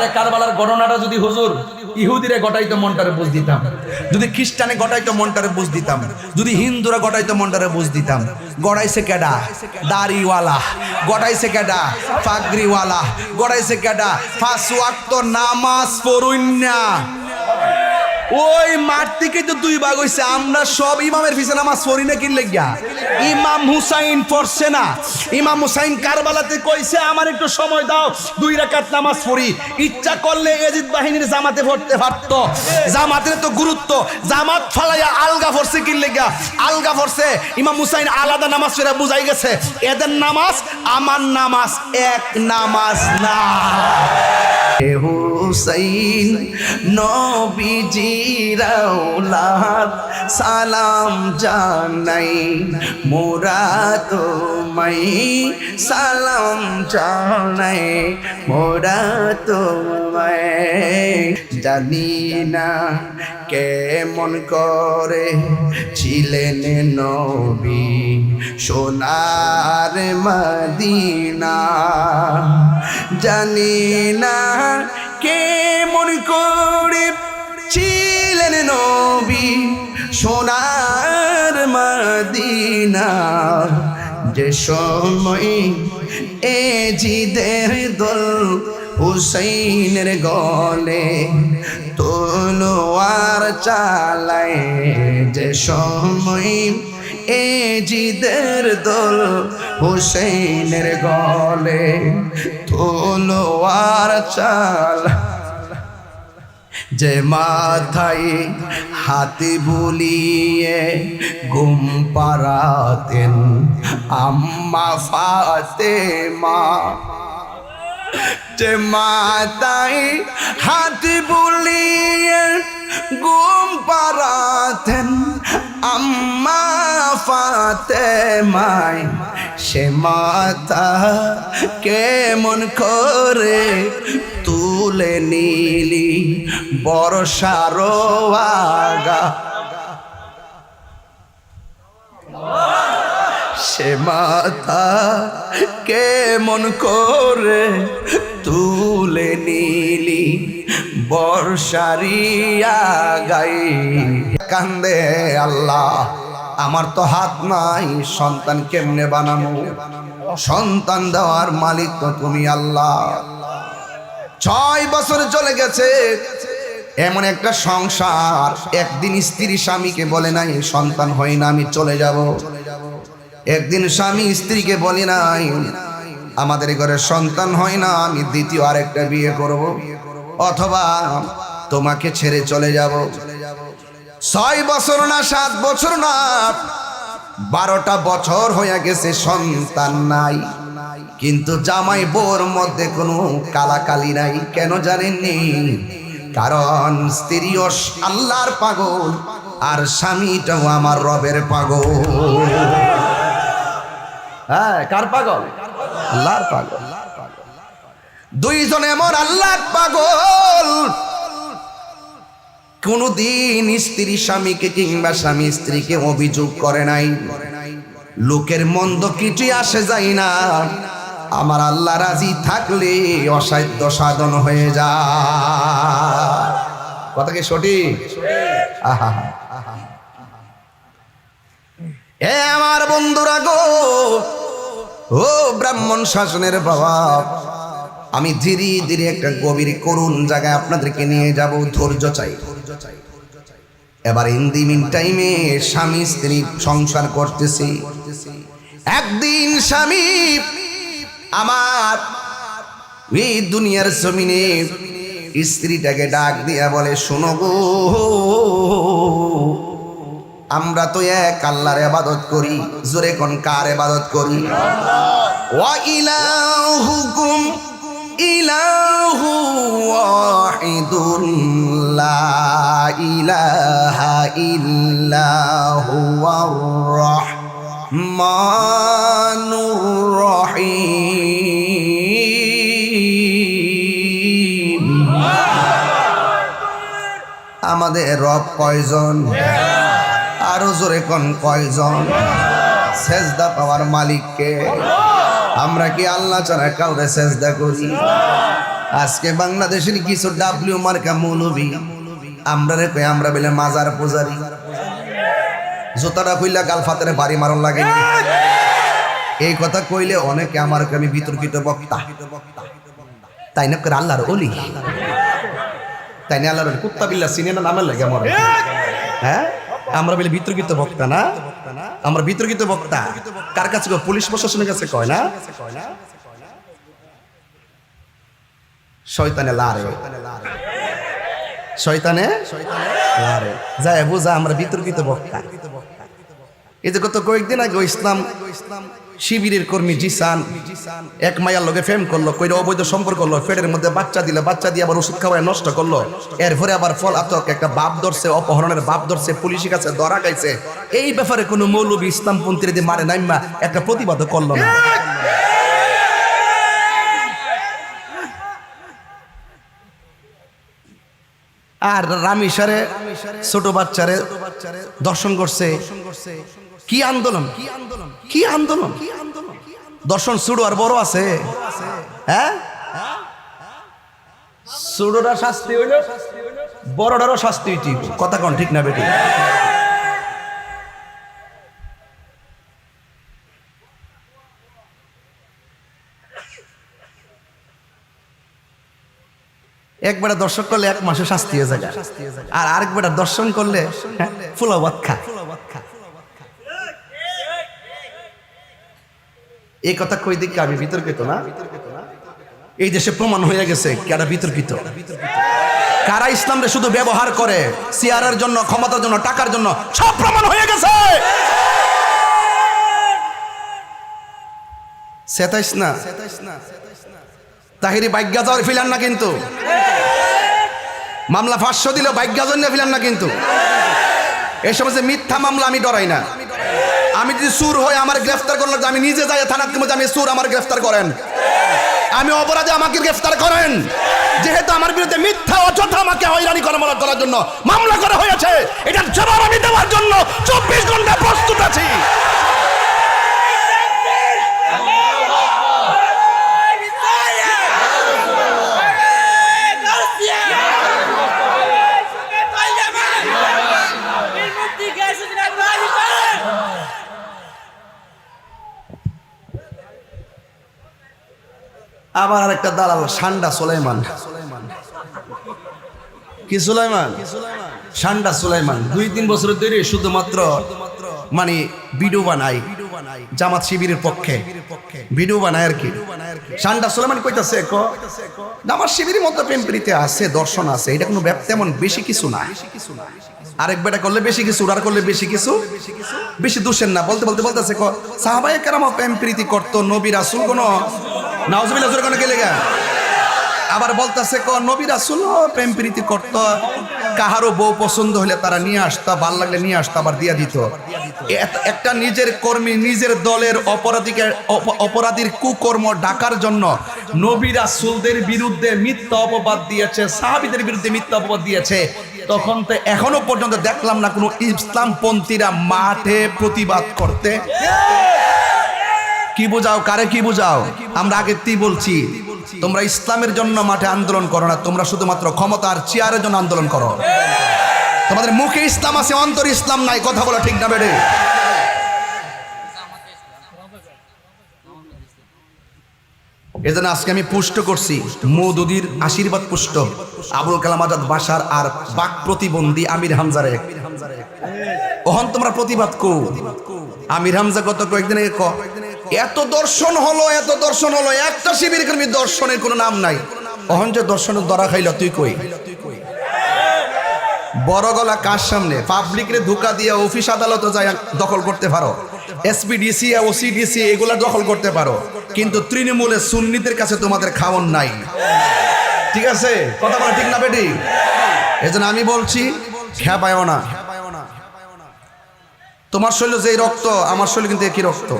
তাহলে কারবালার ঘটনাটা যদি হুজুর ইহুদিরে ঘটাইতো মনটারে বুঝ দিতাম, যদি খ্রিস্টানে ঘটাইতো মনটারে বুঝ দিতাম, যদি হিন্দুরা ঘটাইতো মনটারে বুঝ দিতাম। গড়াইছে কেডা? দাড়িওয়ালা। গড়াইছে কেডা? পাগড়িওয়ালা। গড়াইছে কেডা? 5 ওয়াক্ত নামাজ পড়ুন না। ওই মাঠ থেকে তো 2 ভাগ হইছে। আমরা সব ইমামের পিছনে নামাজ পড়ি না কি লাগিয়া? ইমাম হুসাইন পড়ছে না। ইমাম হুসাইন কারবালাতে কইছে আমার একটু সময় দাও, 2 রাকাত নামাজ পড়ি। ইচ্ছা করলে ইয়াজিদ বাহিনীর জামাতে পড়তে পারত। জামাতের তো গুরুত্ব, জামাত ফালাইয়া আলগা পড়ছে কি লাগিয়া? আলগা পড়ছে। ইমাম হুসাইন আলাদা নামাজ পড়ে বুঝাই গেছে এদের নামাজ আমার নামাজ এক নামাজ না। হুসাইন নবীজির আওলাদ সালাম জানাই, মোরা তোমায় সালাম জানাই, মোরা তোমায়। জানি না কেমন করে ছিলেন নবী সোনার মদিনা, জানি না কেমন করে ছিলেন নবী সোনার মদিনা। যে সময় এজিদের দল হুসাইনের গলে তলোয়ার চালায়, যে সময় এজিদের দল হুসাইনের গলে তলোয়ার চালায়, যে মাথায় হাতে বুলিয়ে ঘুম পাড়াতেন আম্মা ফাতেমা, যে মাথায় হাতে বুলিয়ে ঘুম পাড়াতেন আম্মা ফাতেমায়, সে মাথা কেমন করে তুলে নিলি বর্ষার আগা, সে মাথা কেমন করে তুলে নিলি বর্ষারি আগাই। কান্দে আল্লাহ আমার তো হাত নাই, সন্তান কেমনে বানাবো? সন্তান দেওয়ার মালিক তো তুমি আল্লাহ। 6 বছর চলে গেছে, এমন একটা সংসার, একদিন স্ত্রী স্বামীকে বলে নাই সন্তান হয় না আমি চলে যাব। একদিন স্বামী স্ত্রীকে বলে নাই আমাদের ঘরে সন্তান হয় না আমি দ্বিতীয় আরেকটা বিয়ে করব, অথবা তোমাকে ছেড়ে চলে যাব। 6 বছর না 7 বছর না 12টা বছর হয়ে গেছে, সন্তান নাই। কিন্তু জামাই বউর মধ্যে কোনো কালাকালি নাই। কেন জানেননি? কারণ স্ত্রীও আল্লাহর পাগল আর স্বামীটাও আমার রবের পাগল। হ্যাঁ, কার পাগল? আল্লাহর পাগল। দুইজন এমন আল্লাহর পাগল, কোনদিন স্ত্রী স্বামীকে কিংবা স্বামী স্ত্রীকে অভিযোগ করে নাই। লোকের মন্দ কিছুই আসে যায় না, আমার আল্লাহ রাজি থাকলে অসাধ্য সাধন হয়ে যায়। কথা কি সঠিক? আহা, এ আমার বন্ধুরা গো, ও ব্রাহ্মণ শাসনের বাবা, আমি ধীরে ধীরে একটা গভীর করুণ জায়গায় আপনাদেরকে নিয়ে যাব। ধৈর্য চাই। এবার ইন দি মিন টাইমে স্বামী স্ত্রী সংসার করতেছি। একদিন স্বামী আমার এই দুনিয়ার জমিনে স্ত্রীটাকে ডাক দিয়া বলে, শোনো গো, আমরা তো এক আল্লাহর ইবাদত করি। জোরে কোন কার ইবাদত করি? ওয়া ইলাহুকুম ইলাহু ওয়াহিদুন লা ইলাহা ইল্লাহু আর রাহমানুর রহিম। আমাদের রব কয়জন? আরো জোরে কোন কয়জন? সেজদা পাওয়ার মালিককে। আমরা কি আল্লাহ ছাড়া কাউরে সেজদা করি? আজকে বাংলাদেশের কিছু ডাব্লিউ মার্কা মৌলবী আমরা বলে মাজার পূজারি, জোতাটা কইলা গাল ফাতারে বাড়ি মারণ লাগে। এই কথা কইলে অনেকে আমি বিতর্কিত বক্তা, তাই না? আল্লাহর ওলি, তাই না? আল্লাহর কুত্তা বিল্লা চিনে না নামের লাগে আমার। হ্যাঁ, আমরা বলে বিতর্কিত বক্তা না, আমরা বিতর্কিত বক্তা কার কাছে? পুলিশ প্রশাসনের কাছে কয় না? শয়তানে লারে, শয়তানে লারে যায় বুঝা আমরা বিতর্কিত বক্তা। এই যে গত কয়েকদিন আগে ইসলাম শিবিরের কর্মী জিসান এক মাইয়ার লগে ফেম করলো, কইরা অবৈধ সম্পর্ক করলো, পেটের মধ্যে বাচ্চা দিলে, বাচ্চা দিয়ে আবার ওষুধ খাওয়ায় নষ্ট করলো। এরপরে আবার ফল আতক একটা বাপ ধরছে, অপহরণের বাপ ধরছে, পুলিশের কাছে ধরা খাইছে। এই ব্যাপারে কোনো মৌলবী ইসলামপন্থীরা দিয়ে মারে নাইমা একটা প্রতিবাদও করলো না। আর রামিসারে ছোট বাচ্চারে দর্শন করছে। কি আন্দোলন, কি আন্দোলন! দর্শন ছোট আর বড় আছে? হ্যাঁ, ছোটটা শাস্তি হইল, বড়টারও শাস্তি হইতি। কথা কোন ঠিক না বেটি? একবারে দর্শন করলে 1 মাসে শাস্তি হয়ে যায়, আর আরেকবার দর্শন করলে ফুলা ভাত খা। এই কথা কই দিকে আমি বিতর্কিত না? এই দেশে প্রমাণ হয়ে গেছে কারা বিতর্কিত, কারা ইসলামরে শুধু ব্যবহার করে চেয়ারের জন্য, ক্ষমতার জন্য, টাকার জন্য। সব প্রমাণ হয়ে গেছে। সেতাইস না তাহিরি বাইজ্ঞা যাওয়ার ফিলান না, কিন্তু মামলা 500 দিলেও বাইজ্ঞা জন্য ফিলান না। কিন্তু এই সমস্ত মিথ্যা মামলা আমি ডরাই না। আমি যদি সুর হয়ে আমার গ্রেফতার করলাম, আমি নিজে যাই থানার মধ্যে, আমি সুর, আমার গ্রেফতার করেন, আমি অপরাধে আমাকে গ্রেফতার করেন। যেহেতু আমার বিরুদ্ধে মিথ্যা অযথা আমাকে হয়রানি করার জন্য মামলা করা হয়েছে, এটার জবাব আমি দেওয়ার জন্য 24 ঘন্টা প্রস্তুত আছি। আবার আরেকটা দালাল সান্ডা সুলাইমান। কি সুলাইমান? সান্ডা সুলাইমান 2-3 বছর ধরে শুধুমাত্র মানে ভিডিও বানাই, জামাত শিবিরের পক্ষে ভিডিও বানায় আর কি। সান্ডা সুলাইমান কইতাছে জামাত শিবিরের মধ্যে প্রেম প্রীতি আছে, দর্শন আছে, এটা কোনো তেমন বেশি কিছু না। আরেক বেটা করলে বেশি কিছু, আর করলে বেশি কিছু, বেশি দোষের না। বলতে বলতেছে সাহাবায়ে কেরাম প্রেম প্রীতি করতো, নবী রাসূল কোন নাউজুবিল্লাহ জোরে কোন গেলে গা। আবার বলতেছে নবী রাসূল প্রেম প্রীতি করতো, কাহারও বউ পছন্দ হলে তারা নিয়ে আসতো, ভালো লাগলে নিয়ে আসতো, আবার দিয়া দিত। একটা নিজের কর্মী, নিজের দলের অপরাধীর কুকর্ম ঢাকার জন্য নবী রাসূলদের বিরুদ্ধে মিথ্যা অপবাদ দিয়েছে, সাহাবীদের বিরুদ্ধে মিথ্যা অপবাদ দিয়েছে। তখন তো এখনো পর্যন্ত দেখলাম না কোনো ইসলামপন্থীরা মাঠে প্রতিবাদ করতে। কি বুঝাও, কারে কি বুঝাও? আমরা আগেতেই বলছি, তোমরা ইসলামের জন্য মাঠে আন্দোলন করো না, তোমরা শুধুমাত্র ক্ষমতার চেয়ারের জন্য আন্দোলন করো। তোমাদের মুখে ইসলাম আছে, অন্তরে ইসলাম নাই। কথা বলা ঠিক না বেড়ে? এজন্য আজকে আমি পুষ্ট করছি মওদুদীর আশীর্বাদ পুষ্ট আবুল কালাম আজাদ বাশার আর বাক প্রতিবন্ধী আমির হামজারে। ওহন তোমরা প্রতিবাদ কো। আমির হামজা গত কয়েকদিন আগে এত দর্শন হলো, এত দর্শন হলো, একটা শিবির কর্মী দর্শনের কোনো নাম নাই। ওহন যে দর্শনের ধরা খাইল, তুই কই? বড় গলা কার সামনে? পাবলিকরে ধোকা দিয়ে অফিস আদালতে যায় দখল করতে পারো, এসপিডিসি ওসিডিসি এগুলা দখল করতে পারো, কিন্তু তৃণমূলের সুন্নিদের কাছে তোমাদের খাওন নাই। ঠিক আছে? কথা বলা ঠিক না বেটি? এজন্য আমি বলছি খেপায়ও না। তোমার শরীরে যে রক্ত, আমার শরীরে কিন্তু একই রক্ত।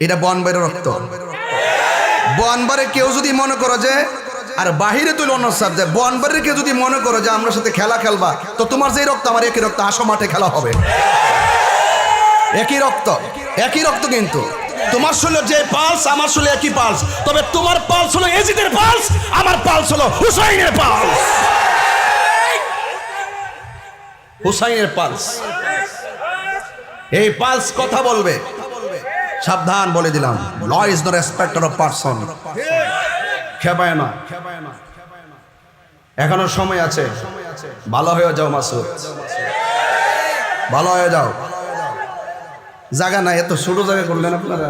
এটা বনবাইয়ের রক্ত। বনবারে কেউ যদি মনে করো যে, আর বাহিরে তুই অন্য সাবজেক্ট, বনবারে কেউ যদি মনে করো যে আমরা সাথে খেলা খেলবা, তো তোমার যে রক্ত আমার একই রক্ত, আসো মাঠে খেলা হবে। একই রক্ত, একই রক্ত। কিন্তু তোমার শরীরে যে পালস আমার শরীরে একই পালস, তবে তোমার পালস হলো এজিদের পালস, আমার পালস হলো হুসাইনের পালস। হুসাইনের পালস, এই পালস কথা বলবে। সাবধান বলে দিলাম, law is the respecter of person. খেপায় না, এখনো সময় আছে, ভালো হয়ে যাও মাসুদ, ভালো হয়ে যাও। জায়গা নাই, এত ছোট জায়গা করলেন আপনারা।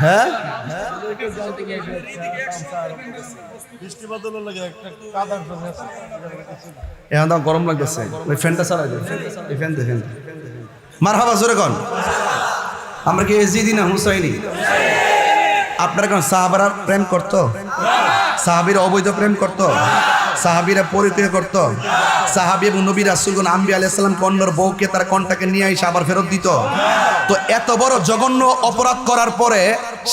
হ্যাঁ এখন তো গরম লাগতেছে, ওই ফ্যানটা চালাই দেন, এই ফ্যান দেখেন। মারহাবা জোরে কোন, আমরা কি এজিদি না হুসাইনি? আপনারা কোন সাহাবারা প্রেম করতো? সাহাবীরা অবৈধ প্রেম করতো? সাহাবীরা পরিচয় করতো? সাহাবী এবং নবী রাসূলগণ আম্বিয়া আলাইহিস সালাম কন্যর বউকে তার কন্টাকে নিয়ে এসে আবার ফেরত দিত। তো এত বড় জঘন্য অপরাধ করার পরে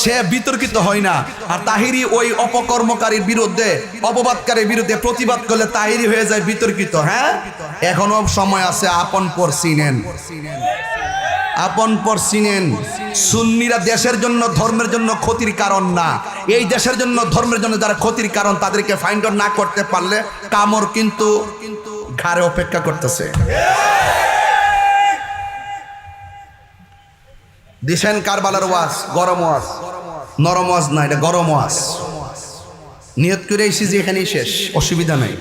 সে বিতর্কিত হয় না। আর তাহিরি ওই অপকর্মকারীর বিরুদ্ধে, অপবাদকারীর বিরুদ্ধে প্রতিবাদ করলে তাহিরি হয়ে যায় বিতর্কিত। হ্যাঁ, এখনো সময় আছে, আপন পর চিনেন, আপন পর চিনেন। সুন্নিরা দেশের জন্য ধর্মের জন্য ক্ষতির কারণ না, এই দেশের জন্য ধর্মের জন্য যারা ক্ষতির কারণ তাদেরকে ফাইন্ড আউট না করতে পারলে কামড় কিন্তু ঘাড়ে অপেক্ষা করতেছে। দিছেন কারবালার ওয়াজ, গরম ওয়াজ, নরম ওয়াজ না, এটা গরম ওয়াজ। নিয়ত করে এসেছি যে এখানেই শেষ, অসুবিধা নাই।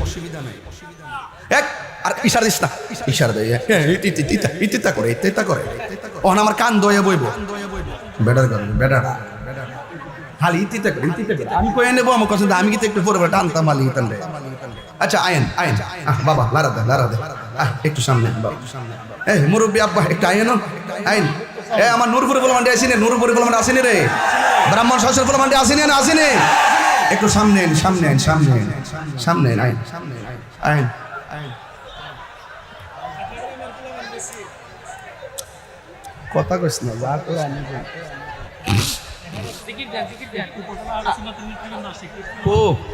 এক আর ইশারা দিস না, ইশারা দেয় ইতিতা করে, ইতিতা করে। ওখানে আমার কান দয়ে বইব, বেটার করে বেটার খালি ইতিতা করে, ইতিতা করে। আমি কয়ে নেবো আমার কথা, আমি কিন্তু একটু পরে টানতাম আলি ইতানলে। আচ্ছা আয়েন আয়েন, বাবা লারা দে, লারা দে, একটু সামনে বাবা, এই মুরব্বী আব্বা একটু আয়েন আইন। এ আমার নূরপুরে বলে মান্ডি আসিনি, নূরপুরে বলে মান্ডি আসিনি রে, ব্রাহ্মণ শাসন বলে মান্ডি আসিনি না, আসিনি। একটু সামনে আইন, সামনে আইন, সামনে আইন, সামনে আইন, আইন আইন। কথা কইস না, যা করে আমি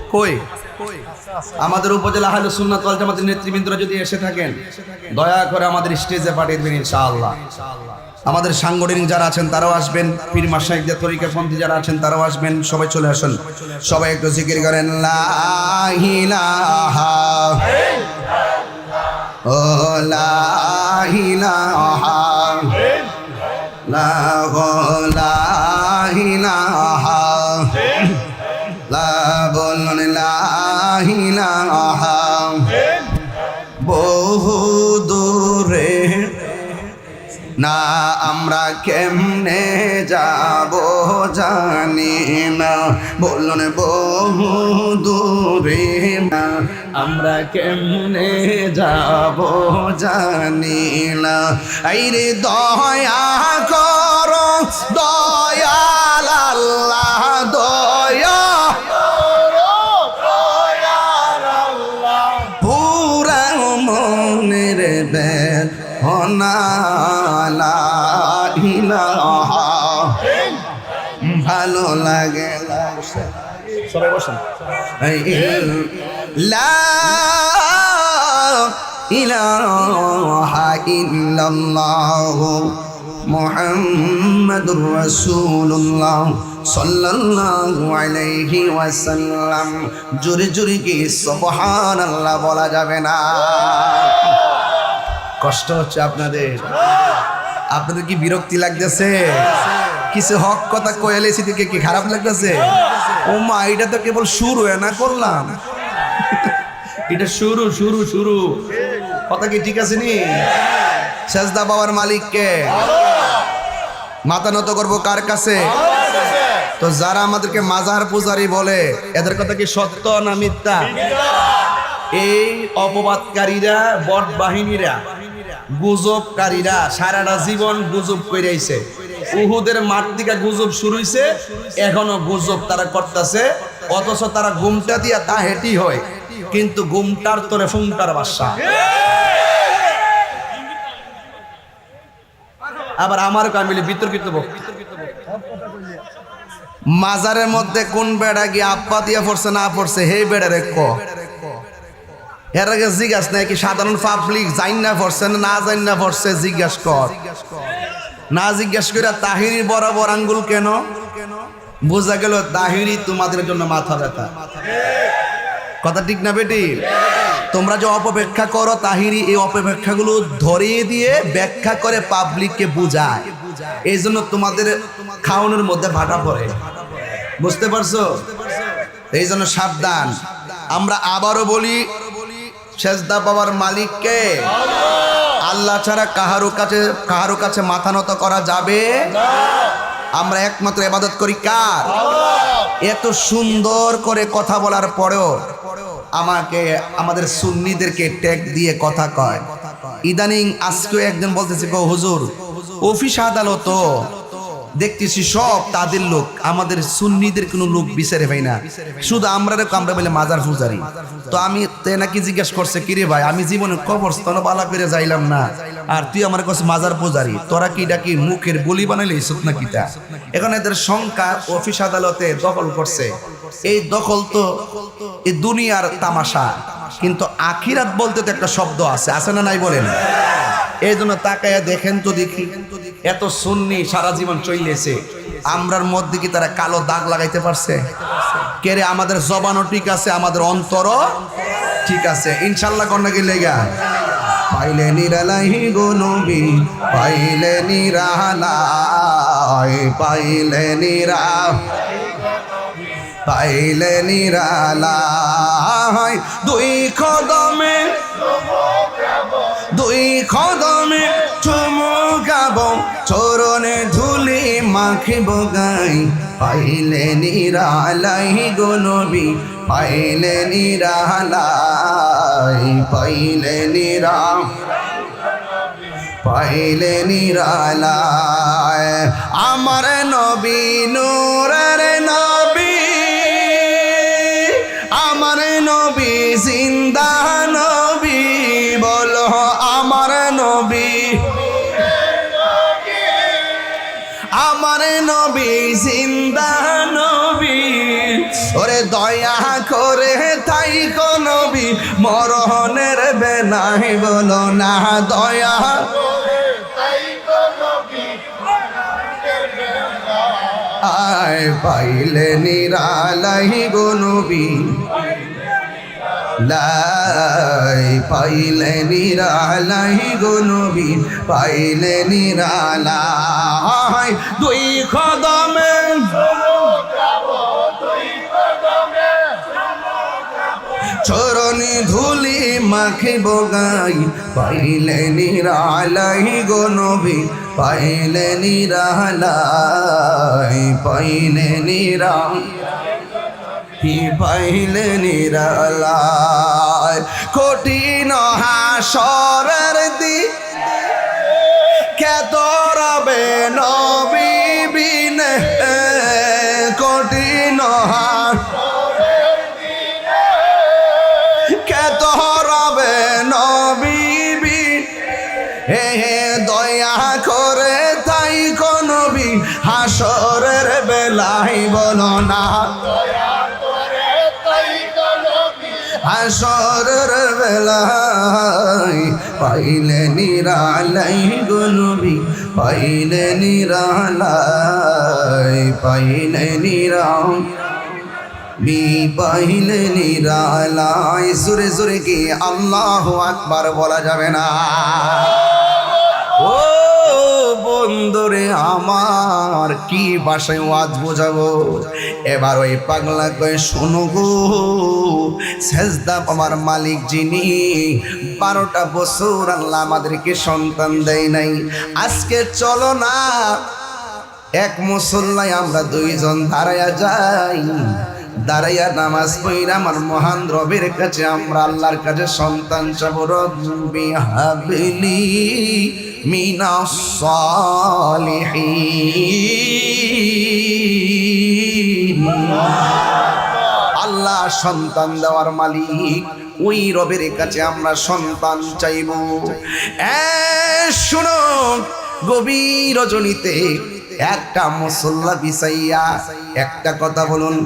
কই। আমাদের উপজেলা আহলে সুন্নাত ওয়াল জামাতের নেতৃবৃন্দরা যদি এসে থাকেন, দয়া করে আমাদের স্টেজে পাঠিয়ে দেবেন ইনশাআল্লাহ। আমাদের সাংগঠনিক যারা আছেন তারাও আসবেন, পীর মাশায়েখদের তরিকাপন্থী যারা আছেন তারাও আসবেন, সবাই চলে আসুন। সবাই একটু জিকির করেন, লা ইলাহা ও লা ইলাহা লা ইলাহা লা বলুন লা ইলাহা। বহু দূরে না আমরা কেমনে যাব জানি না, বলুন বহু দূরে না আমরা কেমনে যাব জানি না। আইরে দয়া করো দয়াল আল্লাহ, দয়া পুরা মনের বেদ ভালো লাগে। সবাই বসেন। লা ইলাহা ইল্লাল্লাহ মুহাম্মাদুর রাসূলুল্লাহ সাল্লাল্লাহু আলাইহি ওয়াসাল্লাম। জোরে জোরে কি সুবহানাল্লাহ বলা যাবে না? কষ্ট হচ্ছে আপনাদের? আপনাদের কি বিরক্তি লাগতেছে? কিছু হক কথা কয়েলেছি থেকে কি খারাপ লাগতেছে? ও মা, এটা তো কেবল শুরু না করলাম, এটা শুরু শুরু শুরু। কথা কি ঠিক আছে নি? সেজদা বাবার মালিককে, মাথা নত করবো কার কাছে? তো যারা আমাদেরকে মাজার পূজারি বলে, এদের কথা কি সত্য না মিথ্যা? এই অপবাদকারীরা, বট বাহিনীরা, গুজবকারীরা সারাটা জীবন গুজব করে আইছে। উহুদের মাঠ থেকে গুজব শুরু হইছে, এখনো গুজব তারা করতেছে। অথচ তারা ঘুমটা দিয়া তা হেঁটি হয়, কিন্তু ঘুমটার তোরে ফুংটার বাসা। আবার আমার কামিলে বিতর্কিত মাজারের মধ্যে কোন বেড়া গিয়ে আপ্পা দিয়া পড়ছে না পড়ছে, হে বেড়ারে ক এর আগে জিজ্ঞাসা নাই কি সাধারণ পাবলিক জাইন না পড়ছে না জাইন না পড়ছে জিজ্ঞাসা কর, না জিজ্ঞাসা করে তাহিরির বরাবর আঙ্গুল কেন? বোঝা গেল তাহিরি তোমাদের জন্য মাথা ব্যথা। কথা ঠিক না বেটি? তোমরা যে অপব্যাখ্যা করো তাহিরি এই অপব্যাখ্যাগুলো ধরিয়ে দিয়ে ব্যাখ্যা করে পাবলিককে বুঝায়, এই জন্য তোমাদের খাওয়ানোর মধ্যে ভাটা পড়ে। বুঝতে পারছো? এই জন্য সাবধান। আমরা আবারও বলি, সেজদা পাওয়ার মালিককে, আল্লাহ ছাড়া কাহারো কাছে মাথা নত করা যাবে না। আমরা একমাত্র ইবাদত করি কার? এত সুন্দর করে কথা বলার পরেও আমাদের সুন্নিদেরকে ট্যাগ দিয়ে কথা কয়। ইদানিং আজকে একজন বলতেছে হুজুর অফিস আদালত দেখতেছি সব তাদের লোক, আমাদের সুন্নিদের কোনো লোক বিচারে পাই না, শুধু আমরা বলে মাজার পূজারি। তো আমি নাকি জিজ্ঞেস করছে কিরে ভাই, আমি জীবনে কবরস্থানে বালা করে যাইলাম না, আর তুই আমার কাছে মাজার পূজারি, তোরা কি ডাকি মুখের বলি বানাইলে ইসুত না কিটা? এখন এদের সংখ্যা অফিস আদালতে দখল করছে। এই দখল তো এই দুনিয়ার তামাশা, কিন্তু আখিরাত বলতে তো একটা শব্দ আছে না নাই বলেন? এই জন্য তাকায়া দেখেন তো দেখি, এত সুন্নি সারা জীবন চইলেছে, আমরার মধ্যে কি তারা কালো দাগ লাগাইতে পারছে? কেরে আমাদের জবানও ঠিক আছে, আমাদের অন্তরও ঠিক আছে, ইনশাল্লাহ। কন্যা কি লেগা পাইলে নিরালাই গো নবী, পাইলে নিরালাই, পাইলে নিরালাই, দুই কদমে চুমুকাব, চরণে ধুলি মাখিব গাই, পাইলে নিরালাই গো নবী, পাইলে নিরালাই, পাইলে নিরালাই। আমার নবী নূরের নবী, আমার নবী জিন্দা নবী, বলো আমার নবী, আমার নবী জিন্দা নবী। ওরে দয়া করে তাই কো নবী, মরণের বেলায় বলো না দয়া করে তাই কো নবী, মরণের বেলায় আয়, পাইলে নিরালাই গো নবী, লাই, পাইলে নিরালাই গো নবী, পাইলে নিরালাই, দুই কদমে চরণে ধুলি মাখিব গাই, পাইলে নিরালাই গো নবী, পাইলে নিরালাই, পাইলে পাইলে নিরালাই। কঠিন হাসরের দিন কেত রবে নবী বিনে, কঠিন হাসরের দিন কেত রবে নবী বিনে, দয়া করে তাই কো নবী, হাসরের বেলায় বলো না হাসরের বেলায়, পাইলে নিরালাই গো নবী, পাইলে নিরালাই, পাইলে পাইলে নিরালাই। জোরে জোরে কি আল্লাহু আকবার বলা যাবে না? ও বন্ধুরে আমার, কি ভাষায় ওয়াজ বোঝাবো? এবার ওই পাগলা কয়ে শোনো গো, সেজদা আমার মালিক যিনি 12টা বছর আল্লাহ আমাদেরকে সন্তান দেয় নাই, আজকে চলো না এক মুসল্লায় আমরা দুইজন দাঁড়ায়া যাই, দাঁড়াইয়া নামাজ পড়া আমার মহান রবের কাছে আমরা আল্লাহর কাছে সন্তান চাবো। রব্বি হাবলি মিনাস সালিহিন। আল্লাহ সন্তান দেওয়ার মালিক, ওই রবের কাছে আমরা সন্তান চাইব। শুনো, গভীর রজনীতে একটা মুসল্লা বিছাইয়া। একটা কথা বলুন,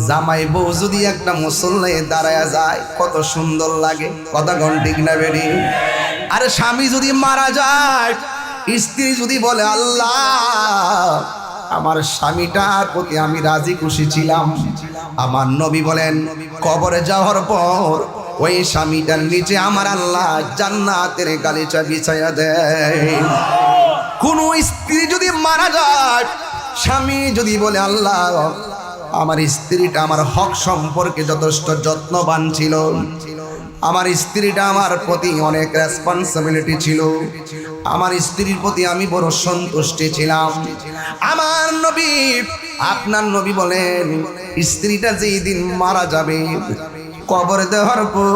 জামাই বউ যদি একটা মুসল্লায় দাঁড়ায়া যায় কত সুন্দর লাগে, কথা কোন ঠিক না বেরি? আরে স্বামী যদি মারা যায়, স্ত্রী যদি বলে আল্লাহ আমার স্বামীটার প্রতি আমি রাজি খুশি ছিলাম, আমার নবী বলেন কবরে যাওয়ার পর ওই স্বামীটার নিচে আমার আল্লাহ জান্নাতের গালিচা বিছাইয়া দেয়। কোন স্ত্রী যদি মারা যায়, স্বামী যদি বলে আল্লাহ আমার স্ত্রীটা আমার হক সম্পর্কে যথেষ্ট যত্নবান ছিল, আমার স্ত্রীটা আমার প্রতি অনেক রেসপন্সিবিলিটি ছিল, আমার স্ত্রীর প্রতি আমি বড় সন্তুষ্টি ছিলাম, আমার নবী আপনার নবী বলেন স্ত্রীটা যেই দিন মারা যাবে কবর দেওয়ার পর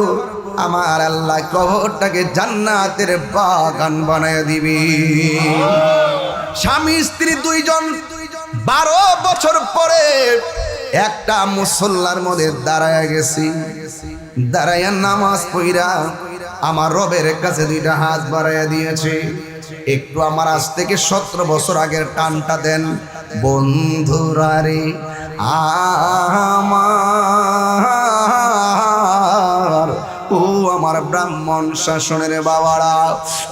আমার আল্লাহ কবরটাকে জান্নাতের বাগান বানায় দিবে। স্বামী স্ত্রী দুইজন 12 বছর পরে একটা মুসল্লার মধ্যে দাঁড়ায় গেছি, দাঁড়াইয়া নামাজ পড়া আমার রবের কাছে দুইটা হাত বাড়াইয়া দিয়েছে। একটু আমার আজ থেকে 17 বছর আগের টানটা দেন বন্ধুরা রে আমার, ও আমার ব্রাহ্মণ শাসনের বাবারা,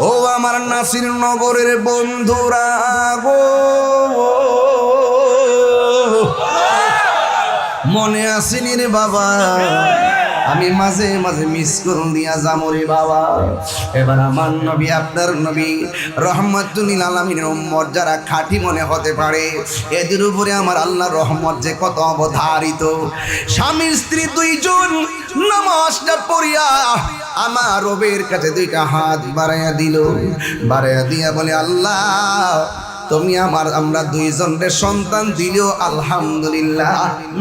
ও আমার নাসির নগরের বন্ধুরা গো, মনে আসেনি রে বাবা, আমি মাঝে মাঝে মিস করুন দিয়া যামরে বাবা। এবার আমার নবী আপনার নবী রহমাতুল লিল আলামিনের উম্মত যারা খাঁটি মনে হতে পারে, এদের উপরে আমার আল্লাহর রহমত যে কত অবধারিত। স্বামী স্ত্রী দুইজন নামাজটা পড়িয়া আমার রবের কাছে দুইটা হাত বাড়াইয়া দিল, বাড়াইয়া দিয়া বলে আল্লাহ তুমি আমরা দুইজনের সন্তান দিলেও আলহামদুলিল্লাহ,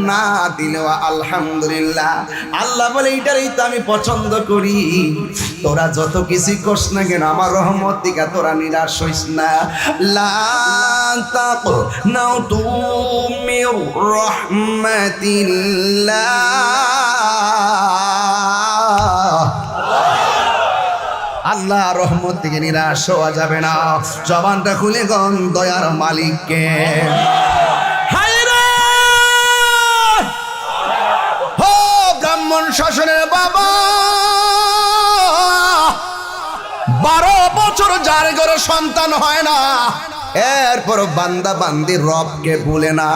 না দিলেও আলহামদুলিল্লাহ। আল্লাহ বলে এইটারই তো আমি পছন্দ করি, তোরা যত কিছু করস না কেন আমার রহমত থেকে তোরা নিরাশ হইস না। লা তাকনাতু মির রাহমাতিল্লাহ, আল্লাহ রহমত থেকে নিরাশ হওয়া যাবে না। জবানটা খুলে গন দয়ার মালিককে। ও ব্রাহ্মণ শাসনের বাবা, 12 বছর যার ঘরে সন্তান হয় না, এরপর বান্দা বান্দি রবকে ভুলে না।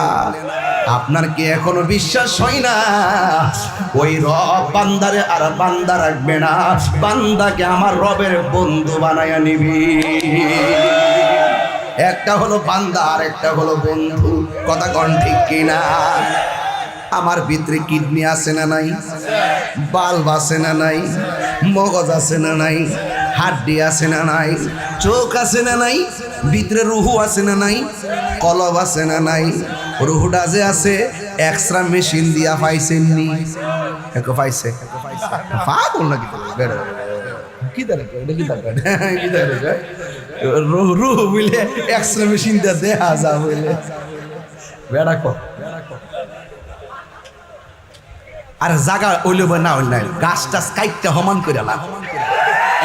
আপনার কি এখনো বিশ্বাস হয় না ওই রব বান্দারে আর বান্দা রাখবে না, বান্দাকে আমার রবের বন্ধু বানায়া নিবি? একটা হলো বান্দা আর একটা হলো বন্ধু, কথা কন ঠিক কিনা? আমার ভিতরে কিডনি আছে না নাই, বাল্ব আছে না নাই, মগজ আছে না নাই, হাড্ডি আছে না নাই, চোখ আছে না নাই, ভিতরে রুহু আছে না নাই, কলব আছে না নাই? রুহুটা যে আছে এক্সট্রা মেশিন দিয়া পাইছেননি? পাইছে পাগল নাকি কি রুহু বুঝলে এক্সট্রা মেশিন দিয়া দেখা যা বুঝলে বেড়া কর। আর জায়গা ওইলে না হইল নাই, গাছ টাছ কাইটটা সমান করে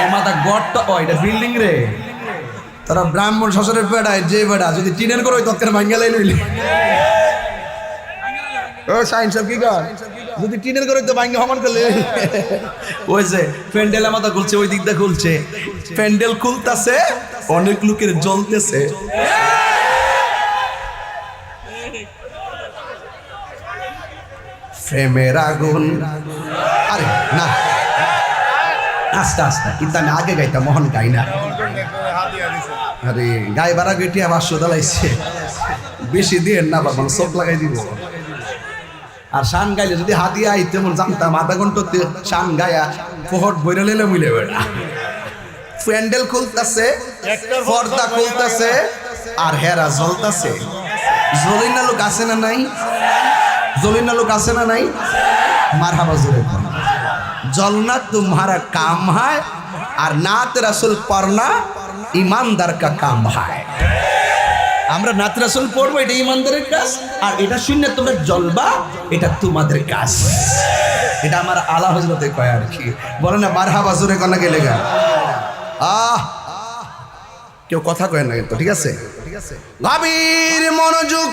এমাদা গড়টা এটা বিল্ডিং রে। তারা ব্রাহ্মণ শ্বশুরের বেড়ায় যে বেড়া যদি টিনের করে তৎকার ভাঙ্গা লাইল ও সাইন সব কি কর, যদি টিনের করে তো ভাঙ্গা সমান করলে ওই যে প্যান্ডেল আমাদের খুলছে, ওই দিকটা খুলছে, প্যান্ডেল খুলতেছে, অনেক লোকের জ্বলতেছে। প্রেমের আগুন, আরে না আস্তে আস্তে, কিন্তু আমি আগে গাইতাম, মোহন গাই না। আরে গাই বাড়া গেটি আবার সোদালাইছে, বেশি দিয়ে না বাবা চোখ লাগাই দিব। আর শান গাইলে যদি হাতিয়া আইতে মন জানতাম আধা ঘন্টাতে শান গায়া ফহট বইরে লেলে মিলে বেড়া। প্যান্ডেল খুলতেছে, পর্দা খুলতেছে, আর হেরা জ্বলতেছে। জ্বলিনা লোক আছে না নাই? জ্বলিনা লোক আছে না নাই? মারহাবা জোরে जलना तुम्हारा काम है और नात रसूल पढ़ना ईमानदार का काम है। আমরা নাত রাসূল পড়বো, এটা ইমানদারের কাজ, আর এটা শুনে তোমরা জ্বলবা, এটা তোমাদের কাজ। এটা আমার আলা হযরতে কয় আর কি, বলে না মারহাবা জোরে কোনা গেলে গা। কেউ কথা কয় না কিন্তু, ঠিক আছে। গভীর মনোযোগ,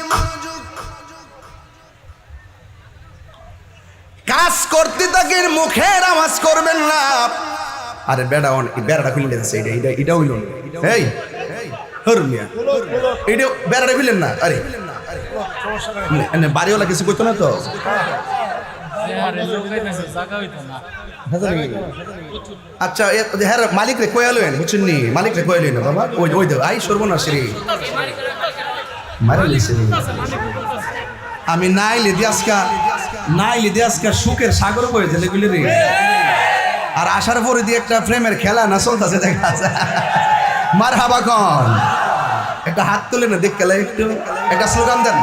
কাজ করতে থাকেন, মুখের আওয়াজ করবেন না। আরে বেড়াটা খুলে দিচ্ছে, এটা হইল না। এই হরমিয়া, এটা বেড়াটা খুলেন না। আরে বাড়িওয়ালা কিছু করতো না তো? আচ্ছা হ্যাঁ, মালিক রে কয়ে আলেন, বুঝছেন নি? মালিক রে কয়ে আলেন বাবা, ওই দে আই সর্বনাশ রে, আমি নাইলে দিয়ে আজকা সুখের সাগর বয়ে দিলে গুলি রে। আর আসার পরে দিয়ে একটা প্রেমের খেলা না চলতেছে, দেখা আছে। মার হাবা কন, একটা হাত তুলে না, দেখ খেলা একটু, একটা স্লোগান দেন।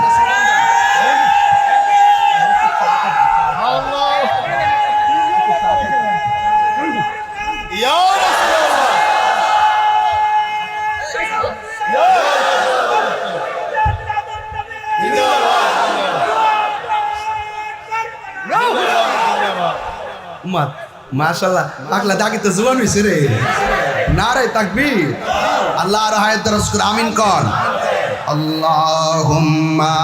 মাশাআল্লাহ, পাগলা দাগি তো জোয়ান হইছে রে। নারে তাকবীর, আল্লাহর হায়াত দরজ করে আমিন কোন। আল্লাহুম্মা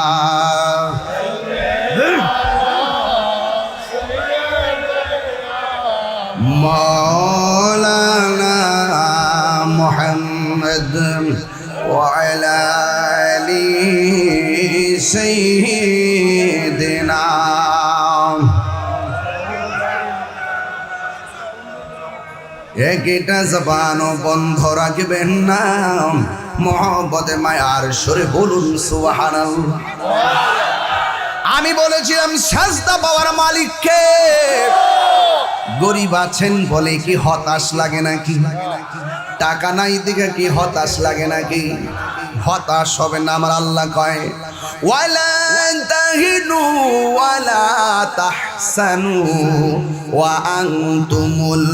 মাওলানা মুহাম্মদ ওয়া আলা আলি সাইয়্যিদিনা। একটা জবানও বন্ধ রাখবেন না, মহব্বতে মায়ার সুরে বলুন সুবহানাল্লাহ। আমি বলেছিলাম সাজদা পাওয়ার মালিককে। গরিব আছেন বলে কি হতাশ লাগে নাকি? টাকা নাই দিকে কি হতাশ লাগে নাকি? হতাশ হবে না, আমার আল্লাহ কয় ওয়ালা তাহিনু ওয়ালা তাহসানু ওয়া আনতুমুল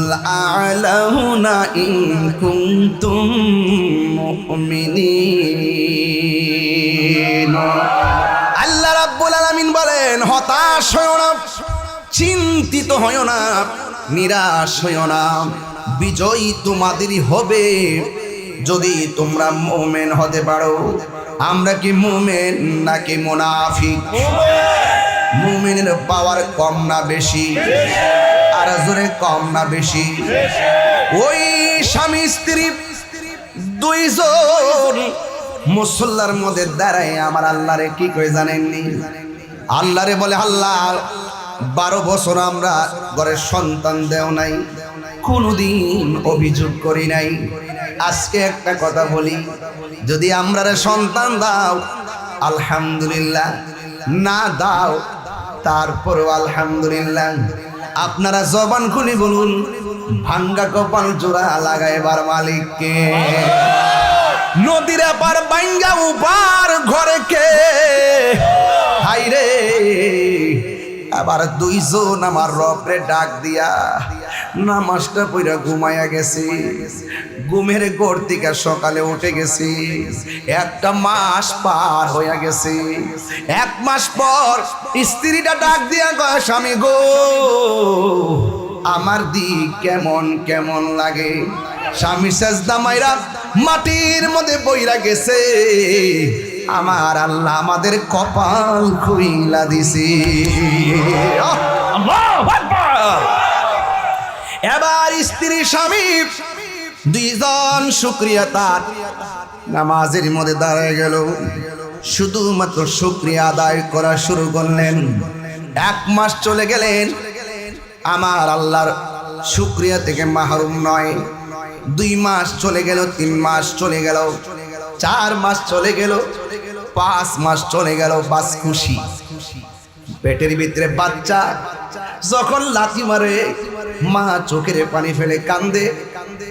আ'লাউনা ইন কুনতুম মুমিনিন। আল্লাহ রাব্বুল আলামিন বলেন, হতাশ হয়ো না, চিন্তিত হয়ো না, নিরাশ হয়ো না, বিজয়ী তোমাদেরই হবে যদি তোমরা মুমিন হতে পারো। আমরা কি মুমিন নাকি মুনাফিক? মুমিনের পাওয়ার কম না বেশি? আর জোরে কম না বেশি? ওই স্বামী স্ত্রী দুইজন মুসল্লার মধ্যে দাঁড়ায় আমার আল্লাহরে কি কই জানেননি? আল্লাহরে বলে, আল্লাহ 12 বছর আমরা ঘরে সন্তান দেও নাই, কোনদিন অভিযোগ করি নাই। আজকে একটা কথা বলি, যদি আমরা সন্তান দাও আলহামদুলিল্লাহ, না দাও তারপরও আলহামদুলিল্লাহ। আপনারা জবান খুলে বলুন, ভাঙ্গা কপাল জোড়া লাগাইবার মালিককে। নদীর পার ভাঙ্গা উপার ঘরে কে? হাইরে, আবার দুইজন আমার রবরে ডাক দিয়া নামাজটা পড়া ঘুমাইয়া গেছি। ঘুমের ঘর থেকে সকালে উঠে গেছি, একটা মাস পার হইয়া গেছে। 1 মাস পর স্ত্রীটা ডাক দিয়া কয়, স্বামী গো, আমার দিক কেমন কেমন লাগে। স্বামী সেজদা মাইরা মাটির মধ্যে বইরা গেছে। আমার আল্লাহ আমাদের কপাল খুইলা দিছে। আল্লাহু আকবার। এবার স্ত্রী স্বামী দুইজন শুকরিয়া তার নামাজের মধ্যে দাঁড়ায় গেল, শুধুমাত্র শুকরিয়া আদায় করা শুরু করলেন। 1 মাস চলে গেলেন, আমার আল্লাহর শুকরিয়া থেকে মাহরুম নয়। 2 মাস চলে গেল, 3 মাস চলে গেল, 4 মাস চলে গেল, 5 মাস চলে গেল। বাস খুশি, পেটের ভিতরে বাচ্চা যখন লাথি মারে মা চোখের পানি ফেলে কান্দে,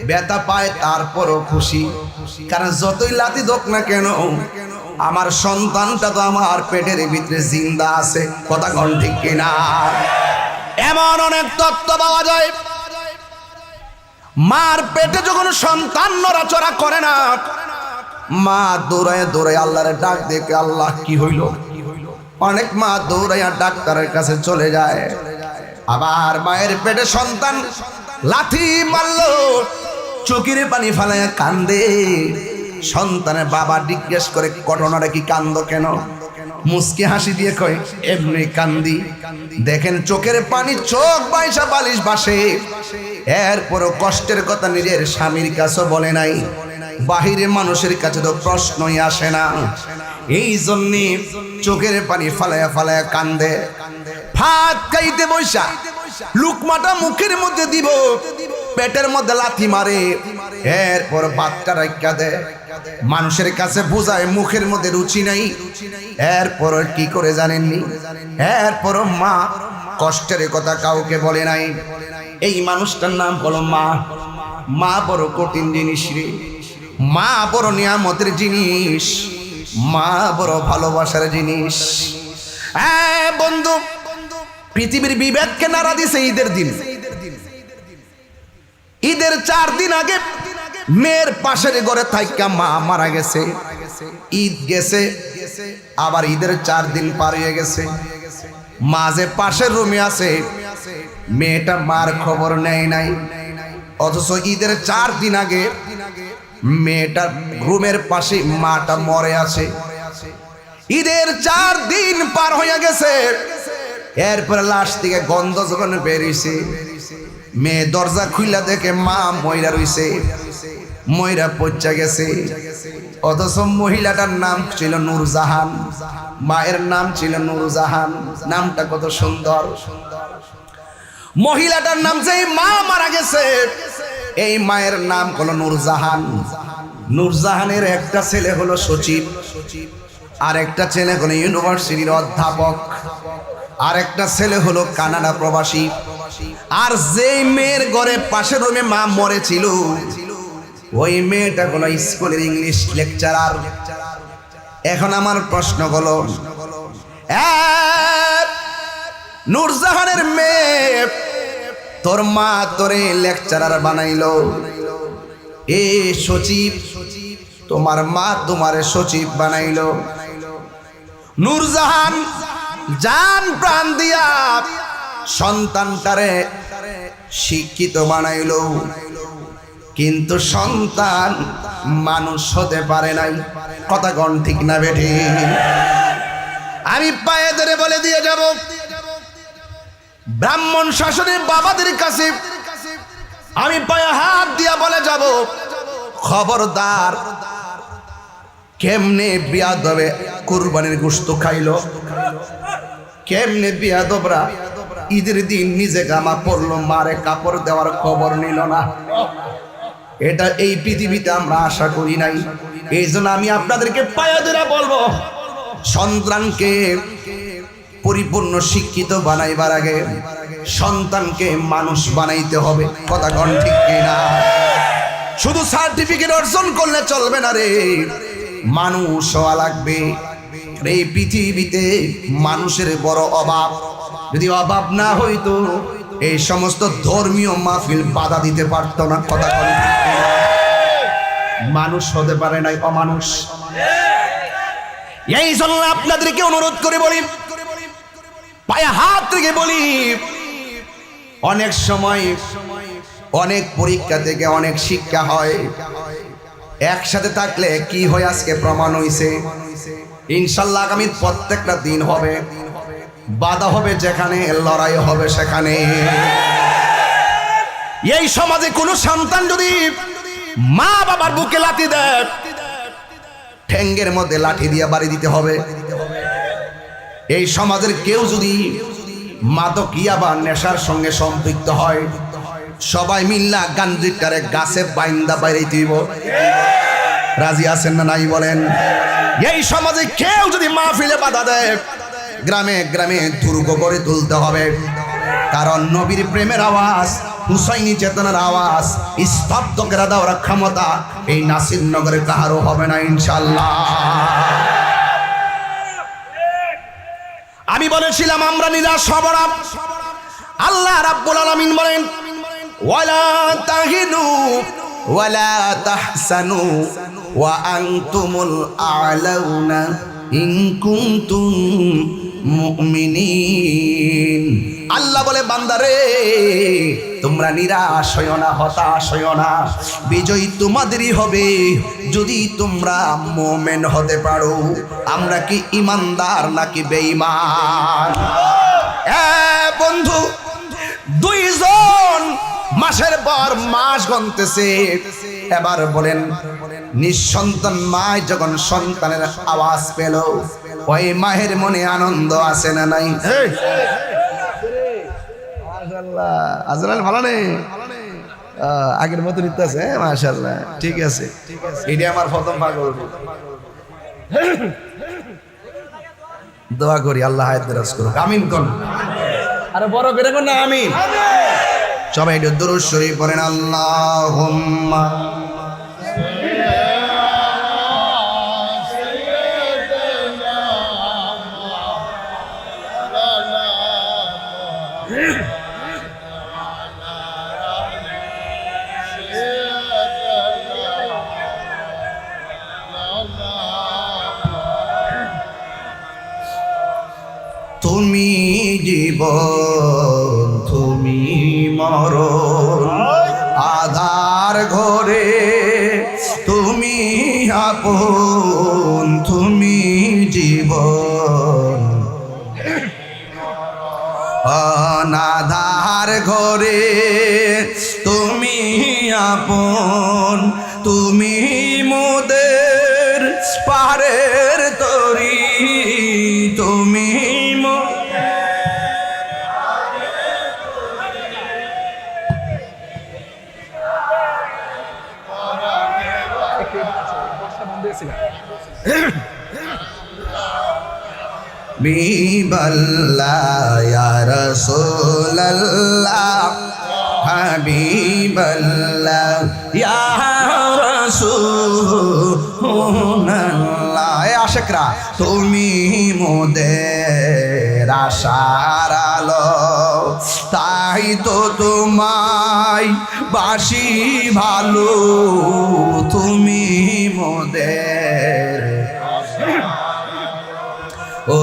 ব্যথা পায়, তারপরও খুশি। কারণ যতই লাথি দোক না কেন, আমার সন্তানটা তো আমার পেটের ভিতরে জিন্দা আছে। কথা কোন ঠিক কিনা? এমন অনেক তত্ত্ব পাওয়া যায়, মার পেটে যখন সন্তান নড়াচড়া করে না, মা দৌড়ায় দৌড়ায় আল্লাহরে ডাক দেখে, আল্লাহ কি হইল? অনেক মা দৌড়াইয়া ডাক্তারের কাছে চলে যায়। আবার মায়ের পেটে সন্তান লাথি মারলো, চোখের পানি ফালাইয়া কান্দে, সন্তানের বাবা জিজ্ঞেস করে ঘটনাটা কি, কান্দ কেন? মুস্কি হাসি দিয়ে কয় এমনি কান্দি। দেখেন চোখের পানি, চোখ বাইসা বালিশ বাসে, এরপরও কষ্টের কথা নিজের স্বামীর কাছে বলে নাই, বাহিরের মানুষের কাছে তো প্রশ্নই আসে না। এই জন্যে চোখের পানি ফালায়া ফালায়া কান্দে। ভাত খাইতে বৈশা লুকমাটা মুখের মধ্যে দিব, পেটের মধ্যে লাথি মারে, এরপর ভাতটা রাখা দেয়। মানুষের কাছে বোঝায় মুখের মধ্যে রুচি নাই, এরপর কি করে জানেননি? এরপর মা কষ্টের কথা কাউকে বলে নাই। এই মানুষটার নাম হলো মা। মা বড় কঠিন জিনিস রে, মা বড় নিয়ামতের জিনিস, মা বড় ভালোবাসার জিনিস। বন্ধু, পৃথিবীর বিবেককে নাড়া দিছে ঈদের দিন। ঈদের 4 দিন আগে মেয়ের পাশের ঘরে থাইকা মা মারা গেছে। ঈদ গেছে, আবার ঈদের 4 দিন পার হয়ে গেছে। মা যে পাশের রুমে আছে, মেয়েটা মার খবর নেয় নাই। অথচ ঈদের 4 দিন আগে মেয়েটার রুমের পাশে মাটা মরে আছে। ঈদের 4 দিন পার হয়ে গেছে, এরপরে লাশ থেকে গন্ধ যখন বেরিয়েছে, মেয়ে দরজা খুইলা দেখে মা ময়রা রইছে, ময়রা পচা গেছে। অথচ মহিলাটার নাম ছিল নূরজাহান, মায়ের নাম ছিল নূরজাহান। নামটা কত সুন্দর। মহিলাটার নাম, যেই মা মারা গেছে, এই মায়ের নাম হলো নূরজাহান। নূরজাহানের একটা ছেলে হলো সচিব, আর একটা ছেলে হলো ইউনিভার্সিটির অধ্যাপক, আর একটা ছেলে হলো কানাডা প্রবাসী। আর যেই মেয়ের ঘরে পাশের রুমে মা মরেছিল, ওই মেয়েটা হলো স্কুলের ইংলিশ লেকচারার। এখন আমার প্রশ্ন হলো, নূরজাহানের মেয়ে, তোর মা তোরে লেকচারার বানাইলো, এ সচিব, তোমার মা তোমারে সচিব বানাইলো। নূরজাহান জান প্রাণ দিয়া সন্তানটারে শিক্ষিত বানাইলো, কিন্তু সন্তান মানুষ হতে পারে নাই। কথা কোন ঠিক না বেঠি? আমি পায়ে ধরে বলে দিয়ে যাব, ব্রাহ্মণ শাসনের বাবাদের কাছে আমি পায়ে হাত দিয়া বলে যাব, খবরদার, কেমনে বিয়াদবে কুরবানির গোশত খাইলো, কেমনে বিয়াদবরা ঈদের দিন নিজে গামা পড়লো, মারে কাপড় দেওয়ার খবর নিল না। এটা এই পৃথিবীতে আমরা আশা করি নাই। এই জন্য আমি আপনাদেরকে পায়ে ধরে বলবো, সন্তানকে পরিপূর্ণ শিক্ষিত বানাইবার আগে সন্তানকে মানুষ বানাইতে হবে। কথা কোন ঠিক কিনা? শুধু সার্টিফিকেট অর্জন করলে চলবে না রে, মানুষ হওয়া লাগবে। এই পৃথিবীতে মানুষের বড় অভাব। যদি অভাব না হইতো, এই সমস্ত ধর্মীয় মাহফিল বাধা দিতে পারতো না। কথা কোন ঠিক কিনা? মানুষ হতে পারে নাই, অমানুষ। এই জন্য আপনাদেরকে অনুরোধ করে বলি, পায়ে হাত রেখে বলি, অনেক সময় অনেক পরীক্ষা থেকে অনেক শিক্ষা হয়, একসাথে থাকলে কি হয় আজকে প্রমাণ হইছে। ইনশাল্লাহ আগামী প্রত্যেকটা দিন হবে, বাধা হবে যেখানে, লড়াই হবে সেখানে। এই সমাজে কোন সন্তান যদি মা বাবার বুকে লাথি দেয়, ঠ্যাঙ্গের মধ্যে লাঠি দিয়ে বাড়ি দিতে হবে। এই সমাজের কেউ যদি মাদকিয়া বা নেশার সঙ্গে সম্পৃক্ত হয়, সবাই মিল্লা গান্ধিটারে গাছে বাইন্দা বাইরে দিব। রাজি আছেন না নাই বলেন? এই সমাজে কেউ যদি মাহফিলে বাধা দেয়, গ্রামে গ্রামে দুর্গ করে তুলতে হবে। কারণ নবীর প্রেমের আওয়াজ, হুসাইনি চেতনার আওয়াজ স্তব্ধ করে দেওয়ার ক্ষমতা এই নাসিরনগরে কারো হবে না ইনশাআল্লাহ। আমি বলেছিলাম আমরা নিরাশ হব না। আল্লাহ রাব্বুল আলামিন বলেন, ওয়ালা তাহিনু ওয়ালা তাহসানু ওয়া আনতুমুল আ'লাউনা ইন কুনতুম মুমিনিন। আল্লাহ বলে বান্দারে তোমরা নিরাশ হইও না, হতাশ হইও না, বিজয় তোমাদেরই হবে যদি তোমরা মুমিন হতে পারো। আমরা কি ইমানদার নাকি বেঈমান? বন্ধু, দুইজন মাসের পর মাস গণতেছে। এবার বলেন, নিঃসন্তান মা যখন সন্তানের আওয়াজ পেল, ওই মায়ের মনে আনন্দ আছে না নাই? মাশাআল্লাহ, ভালো নেই, আগের মতো নিতে আছে। মাশাআল্লাহ, ঠিক আছে, এটা আমার প্রথম পাগল। দোয়া করি আল্লাহ হায়াত দারাজ করুক, আমিন কোন। আরে বড় করে কোন না, আমিন। সবাই একটু দুরূদ শরীফ পড়েন, আল্লাহুম্মা তুমি জীবন, তুমি মরণ, আধার ঘরে তুমি আপন, তুমি জীবন, অনাধার ঘরে তুমি আপন, তুমি মোদের পারের তরি, তুমি হাবিবাল্লাহ ইয়া রাসূলুল্লাহ, হাবিবাল্লাহ ইয়া রাসূলুল্লাহ। আশিকরা, তুমি মোদের আশার আলো, তাই তো তোমায় বাসি ভালো, তুমি মোদের, ও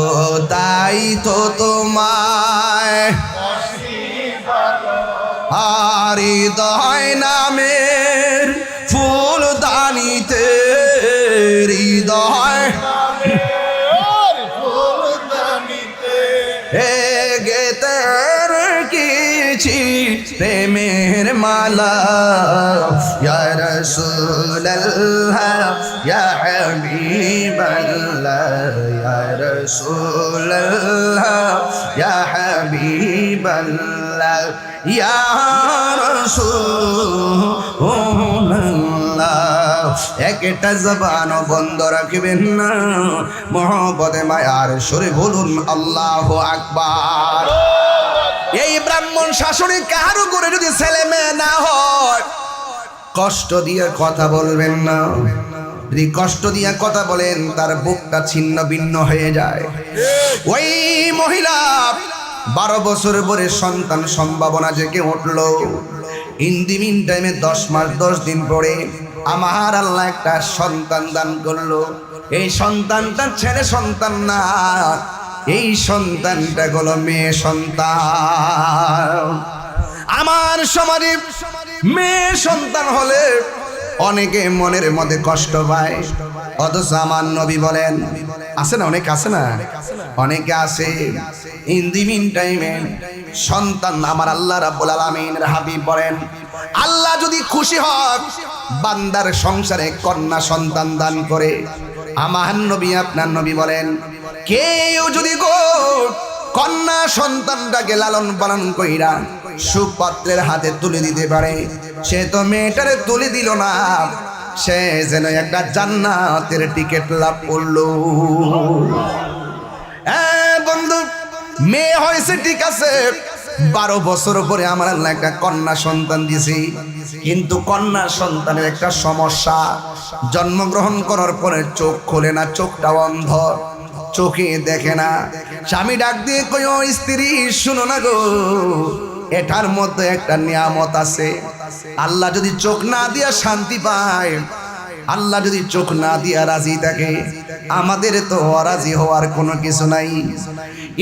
তাই তো তোমায় আর হৃদয় নামের ফুলদানিতে, হৃদয় গেতে রেখেছি প্রেমের মালা, ইয়া রাসূলুল্লাহ ইয়া হাবিবাল্লাহ, ইয়া রাসূলুল্লাহ ইয়া হাবিবাল্লাহ, ইয়া রাসূলুল্লাহ। একটা জবান বন্ধ রাখবেন না, মহব্বতে মায়ার সুরে বলুন আল্লাহু আকবার। এই ব্রাহ্মণ শাসনে কারো করে যদি ছেলে মেয়ে না হয়, কষ্ট দিয়ে কথা বলবেন না। যদি কষ্ট দিয়ে কথা বলেন, তার বুকটা ছিন্ন ভিন্ন হয়ে যায়। ওই মহিলা 12 বছর পরে সন্তান সম্ভাবনা জেগে উঠল। ইন দি মিন টাইমে 10 মাস 10 দিন পরে আমার আল্লাহ একটা সন্তান দান করলো। এই সন্তানটা ছেলে সন্তান না, এই সন্তানটা হলো মেয়ে সন্তান। আমার সমাজে মেয়ে সন্তান হলে অনেকে মনের মধ্যে কষ্ট পায়, অথচ আমার নবী বলেন, আছে না, অনেক আছে না, অনেকে আছে। ইন দি মিন টাইমে সন্তান আমার আল্লাহ রাব্বুল আলামিনের হাবিব বলেন, আল্লাহ যদি খুশি হয় বান্দার সংসারে কন্যা সন্তান দান করে। আমার নবী আপনার নবী বলেন, কেউ যদি গো কন্যা সন্তানটাকে লালন পালন কইরা সুপাত্রের হাতে তুলে দিতে পারে, সে তো মেয়েটারে তুলে দিল না, সে যেন একটা জান্নাতের টিকিট লাভ করলো। বন্ধু, মেয়ে হয়েছে ঠিক আছে, 12 বছর পরে আমার আল্লাহ একটা কন্যা সন্তান দিয়েছি, কিন্তু কন্যা সন্তানের একটা সমস্যা, জন্মগ্রহণ করার পরে চোখ খোলে না, চোখটা অন্ধ, চোখে দেখে না। স্বামী ডাক দিয়ে কই, ও স্ত্রী শুনো না গো, এটার মধ্যে একটা নিয়ামত আছে। আল্লাহ যদি চোখ না দিয়া শান্তি পায়, আল্লাহ যদি চোখ না দিয়া রাজি থাকে, আমাদের তো অরাজি হওয়ার কোনো কিছু নাই।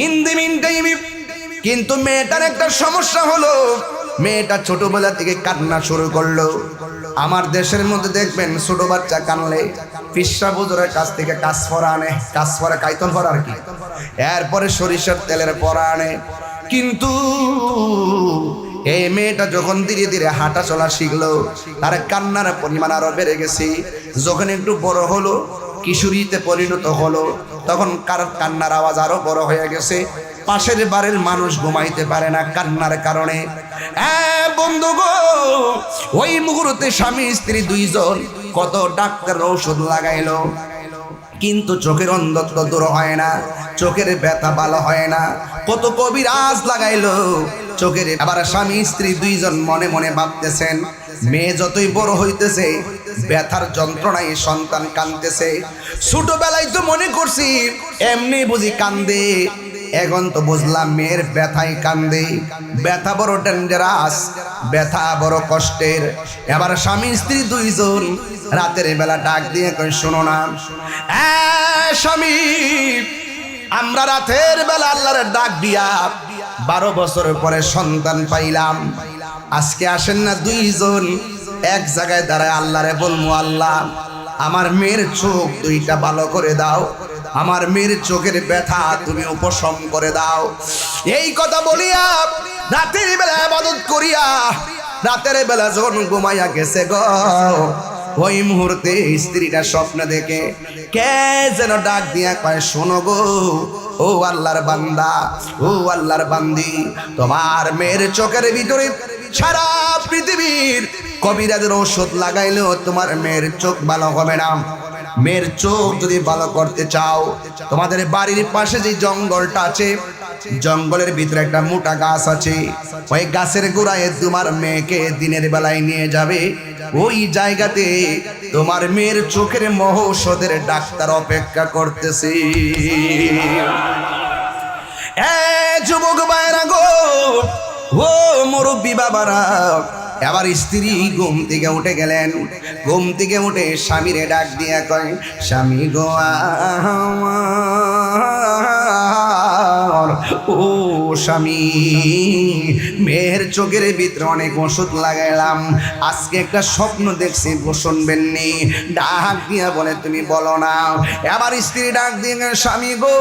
ইন দি মিন টাইম কিন্তু মেয়েটার একটা সমস্যা হলো, মেয়েটা ছোটবেলা থেকে কান্না শুরু করলো। আমার দেশের মধ্যে দেখবেন ছোট বাচ্চা কানলে পিসা বুজুরের কাছ থেকে কাসফরা আনে, কাসফরা কাইতন ফরা আর কি, এরপরে সরিষার তেলের পরা আনে। কিন্তু এই মেয়েটা যখন ধীরে ধীরে হাঁটা চলা শিখলো, তার কান্নার পরিমাণ আরো বেড়ে গেছে। যখন একটু বড় হলো, কিশোরীতে পরিণত হলো, তখন কার কান্নার আওয়াজ আরো বড় হয়ে গেছে। পাশের বাড়ির মানুষ ঘুমাইতে পারে না কান্নার কারণে। বন্ধু গো, ওই মুহূর্তে স্বামী স্ত্রী দুইজন কত ডাক্তার ঔষধ লাগাইলো, কিন্তু চোখের অন্ধত্ব দূর হয় না, চোখের ব্যথা ভালো হয় না। কত কবিরাজ লাগাইলো চোখের। আবার স্বামী স্ত্রী দুইজন মনে মনে ভাবতেছেন, মেয়ে যতই বড় হইতেছে ব্যথার যন্ত্রণায় সন্তান কাঁদতেছে। ছোটবেলায় তো মনে করছি এমনি বুঝি কান্দে, এখন তো বুঝলাম মেয়ের ব্যথাই কান্দে। ব্যথা বড় ডেঞ্জারাস, ব্যথা বড় কষ্টের। এবার স্বামী স্ত্রী দুইজন রাতের বেলা ডাক দিয়ে কই, শোনো না স্বামী, আমরা রাতের বেলা আল্লাহর ডাক দিয়া 12 বছর পরে সন্তান পাইলাম। আজকে আসেন না দুইজন এক জায়গায় দাঁড়ায় আল্লাহরে বলবো, আল্লাহ আমার মেয়ের চোখ দুইটা ভালো করে দাও, আমার মেয়ের চোখের ব্যথা তুমি উপশম করে দাও। এই কথা বলিয়া রাতের বেলা ইবাদত করিয়া রাতের বেলা যখন ঘুমাইয়া গেছে গো, ওই মুহূর্তে স্ত্রীটা স্বপ্ন দেখে কে যেন ডাক দিয়া কয়, শোনো গো ও আল্লাহর বান্দা, ও আল্লাহর বান্দি, তোমার মেয়ের চোখের ভিতরে সারা পৃথিবীর কবিরাজের ঔষধ লাগাইলেও তোমার মেয়ের চোখ ভালো হবে না। মেয়ের চোখ যদি ভালো করতে চাও, তোমাদের বাড়ির পাশে যে জঙ্গলটা আছে, জঙ্গলের ভিতরে একটা মোটা গাছ আছে, ওই গাছের গোড়ায় তোমার মেয়েকে দিনের বেলায় নিয়ে যাবে। ওই জায়গাতে তোমার মেয়ের চোখের মহৌষধের ডাক্তার অপেক্ষা করতেছে। যুবক ভাইরা গো, ও মুরব্বী বাবারা, এবার স্ত্রী ঘুম থেকে উঠে গেলেন। ঘুম থেকে উঠে স্বামীরে ডাক দিয়া কয়, স্বামী গো আমার, ও স্বামী, মেয়ের চোখের ভিতরে অনেক ওষুধ লাগাইলাম, আজকে একটা স্বপ্ন দেখছি, শুনবেন নি? ডাক দিয়া বলে, তুমি বলো না। এবার স্ত্রী ডাক দিয়ে, স্বামী গো,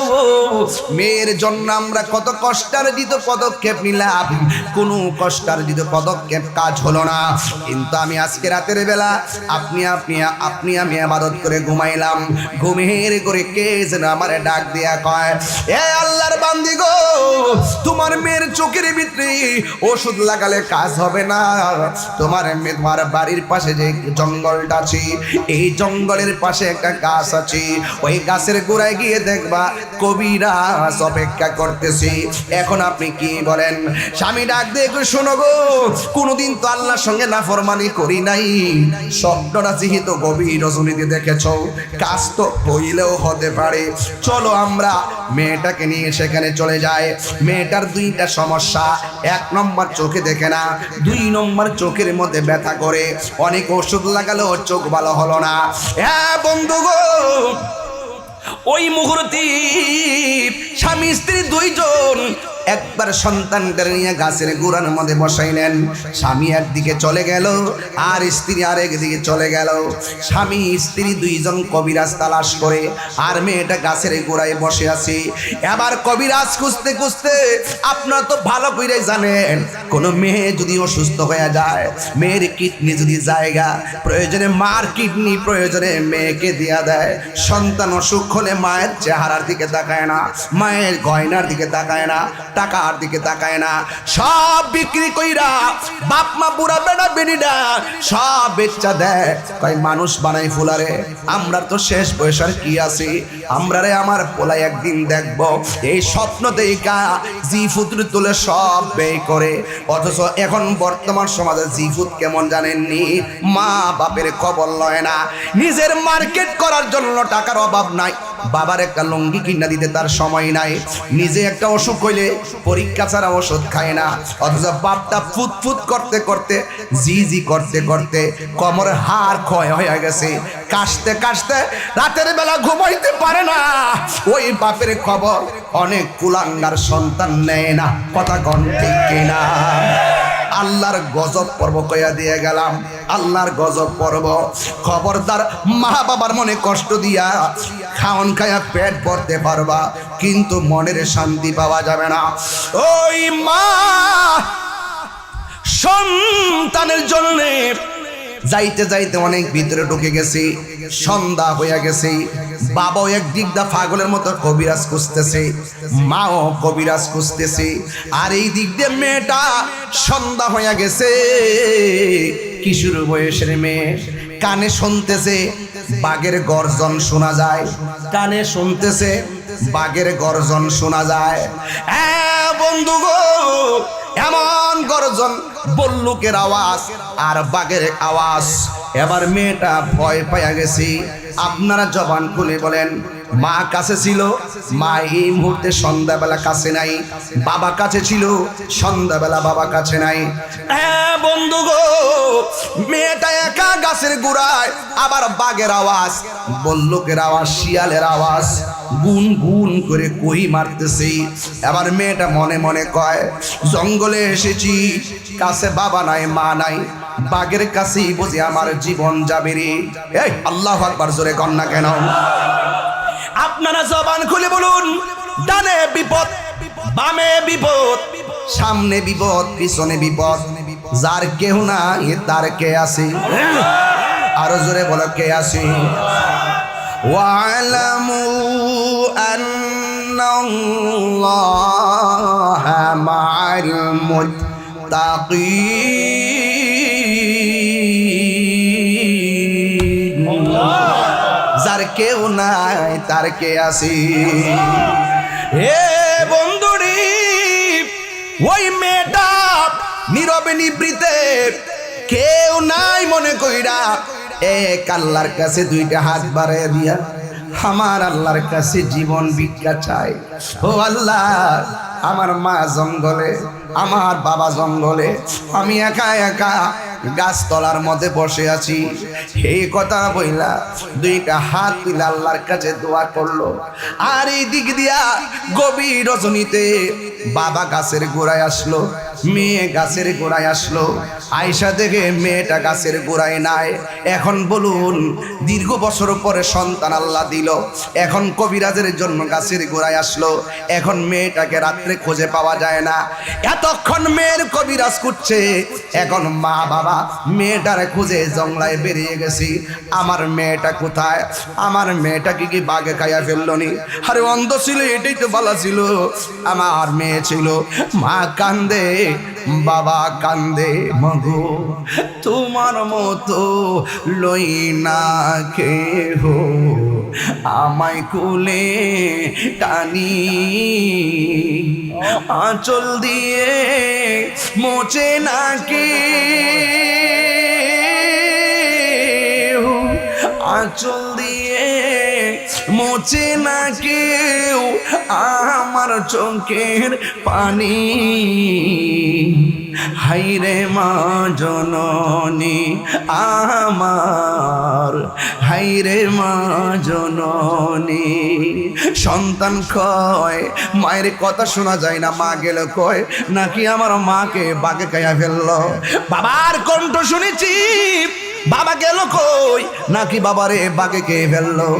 মেয়ের জন্য আমরা কত কষ্টার্জিত পদক্ষেপ নিলাম, কোনো কষ্টার্জিত পদক্ষেপ কাজ হলো না। কিন্তু আমি আজকে রাতের বেলা আপনি আমি ইবাদত করে ঘুমাইলাম, ঘুমের করে কে যেন আমার ডাক দিয়া কয়, এ আল্লাহর বান্দি গো, তোমার মেয়ের চোখের ভিতরে ওষুধ লাগালে কাজ হবে না। তোমার বাড়ির পাশে যে জঙ্গলটা আছে, এই জঙ্গলের পাশে একটা গাছ আছে, ওই গাছের গোড়ায় গিয়ে দেখবা কবিরাজ অপেক্ষা করতেছি। এখন আপনি কি বলেন? স্বামী ডাক দিয়ে, শোনো গো, কোনোদিন তো আল্লাহর সঙ্গে নাফরমানি করি নাই, স্বপ্নটা যেহেতু গভীর রজনীতে দেখেছো, কাজ তো হইলেও হতে পারে, চলো আমরা মেয়েটাকে নিয়ে সেখানে চলে যাই। মেয়েটার দুইটা সমস্যা, 1 নম্বর চোখে দেখে না, 2 নম্বর চোখের মধ্যে ব্যথা করে, অনেক ওষুধ লাগালেও চোখ ভালো হলো না। হ্যাঁ বন্ধু গো, ওই মুহূর্তে স্বামী স্ত্রী দুইজন একবার সন্তানদের নিয়ে গাছের গোড়ার মধ্যে বসাইলেন। স্বামী একদিকে চলে গেল আর স্ত্রী আরেক দিকে চলে গেল। স্বামী স্ত্রী দুইজন কবিরাজ তালাশ করে, আর মেয়েটা গাছের গোড়ায় বসে আছে। এবার কবিরাজ খুঁজতে খুঁজতে, আপনারা তো ভালো করে জানেন, কোনো মেয়ে যদি অসুস্থ হয়ে যায়, মেয়ের কিডনি যদি জায়গা, প্রয়োজনে মার কিডনি প্রয়োজনে মেয়েকে দিয়া দেয়। সন্তান অসুখ হলে মায়ের চেহারার দিকে তাকায় না, মায়ের গয়নার দিকে তাকায় না, টাকার দিকে তাকায় না, সব বিক্রি কইরা বাপ মা বুড়া বেড়া বেড়িডা সব বেচা দেয়। কই মানুষ বানাই ফুলারে, আমরা তো শেষ বয়সের কি আছি, আমরা রে আমার পোলাই একদিন দেখব। এই স্বপ্ন দেখা জিফুত তুলে সব ব্যয় করে। অথচ এখন বর্তমান সমাজে জিফুত কেমন জানেননি? মা বাপের খবর লয় না, নিজের মার্কেট করার জন্য টাকার অভাব নাই, বাবার একটা লুঙ্গি কিনা দিতে তার সময় নাই, নিজে একটা অসুখ হইলে পরীক্ষা ছাড়া ওষুধ খায় না, অথচ বাপটা ফুট করতে করতে জি করতে করতে কোমরের হাড় ক্ষয় হয়ে গেছে, কাশতে কাশতে রাতের বেলা ঘুমাইতে পারে না। ওই বাপের খবর অনেক কুলাঙ্গার সন্তান নেয় না, কথা কোন ঠিক কিনা? আল্লাহর গজব পর্ব কইয়া দিয়ে গেলাম, আল্লাহর গজব পর্ব। খবরদার মা বাবার মনে কষ্ট দিয়া খাওন খায়া পেট ভরতে পারবা, কিন্তু মনের শান্তি পাওয়া যাবে না। ওই মা সন্তানের জন্য যাইতে যাইতে অনেক ভিতরে ঢুকে গেছে, সন্ধ্যা হইয়া গেছে। বাবাও একদিক দা পাগলের মতো কবিরাজ খুঁজতেছে, মাও কবিরাজ খুঁজতেছে, আর এই দিক দিয়ে মেয়েটা সন্ধ্যা হইয়া গেছে। কিশোর বয়সের মেয়ে কানে শুনতেছে বাঘের গর্জন শোনা যায়, কানে শুনতেছে বাঘের গর্জন শোনা যায়। বন্ধু গো, এমন গর্জন, বল্লুকের আওয়াজ আর বাঘের আওয়াজ। এবার মেয়েটা ভয় পাইয়া গেছি। আপনারা জবান খুলে বলেন, মা কাছে ছিল, মা এই মুহূর্তে সন্ধ্যাবেলা কাছে নাই। বাবা কাছে ছিল, সন্ধ্যাবেলা বাবা কাছে নাই। বন্ধু গো, মেয়েটা একা গাছের গোড়ায়, আবার বাঘের আওয়াজ, বল্লুকের আওয়াজ, শিয়ালের আওয়াজ, গুন গুন করে কই মারতেছে। এবার মেয়েটা মনে মনে কয়, জঙ্গলে এসেছি, কাছে বাবা নাই মা নাই, বাঘের কাছেই বুঝি আমার জীবন যাবে রে। এই আল্লাহু আকবার, জোরে কন না কেন? আপনারা জবান খুলে বলুন, ডানে বিপদ, বামে বিপদ, সামনে বিপদ, পিছনে বিপদ, যার কেউ নাই তার কে আছে? আরো জোরে বলো, কে আছে? ওয়ালামু আন্নাল্লাহা মা'আল মুত্তাকিন। যার কেউ নাই তার কে আছে? হে বন্ধুরি, ওই মেয়েটা নীরবে নিবৃতে, কেউ নাই মনে কইরা এক আল্লাহর কাছে দুইটা হাত বাড়াইয়া দিয়া আমার আল্লাহর কাছে জীবন ভিক্ষা চাই। ও আল্লাহ, আমার মা জঙ্গলে, আমার বাবা জঙ্গলে, আমি একা একা গাছতলার মধ্যে বসে আছি। এই কথা বইলা দুইটা হাত তুলে আল্লাহর কাছে দোয়া করলো। আর এই দিক দিয়া গভীর রজনীতে বাবা গাছের গোড়ায় আসলো, মেয়ে গাছের গোড়ায় আসলো। আয়সা দেখে মেয়েটা গাছের গোড়ায় নাই। এখন বলুন, দীর্ঘ বছর পরে সন্তান আল্লাহ দিল, এখন কবিরাজের জন্য গাছের গোড়ায় আসলো, এখন মেয়েটাকে রাত্রে খুঁজে পাওয়া যায় না। এতক্ষণ মেয়ের কবিরাজ করছে, এখন মা বাবা মেয়েটারে খুঁজে জঙ্গলায় বেরিয়ে গেছি। আমার মেয়েটা কোথায়? আমার মেয়েটাকে কি বাঘে খাইয়া ফেললো নি? আরে অন্ধ ছিল, এটাই তো বলা ছিল। আমার মেয়ে ছিল। মা কান্দে, বাবা কান্দে, মগো তোমার মতো লই না কেহ, আমায় কোলে টানি, আঁচল দিয়ে মোচে না কেউ, আঁচল দিয়ে মোচে না কেউ আমার চোখের পানি। হাইরে মা জননী আমার, হাইরে মা জননী। সন্তান কয়, মায়ের কথা শোনা যায় না, মা গেল কয় নাকি আমার মাকে বাঘে খাইয়া ফেললো। বাবার কণ্ঠ শুনেছি, বাবা গেল কই, নাকি বাবারে বাঘে খেয়ে ফেললো।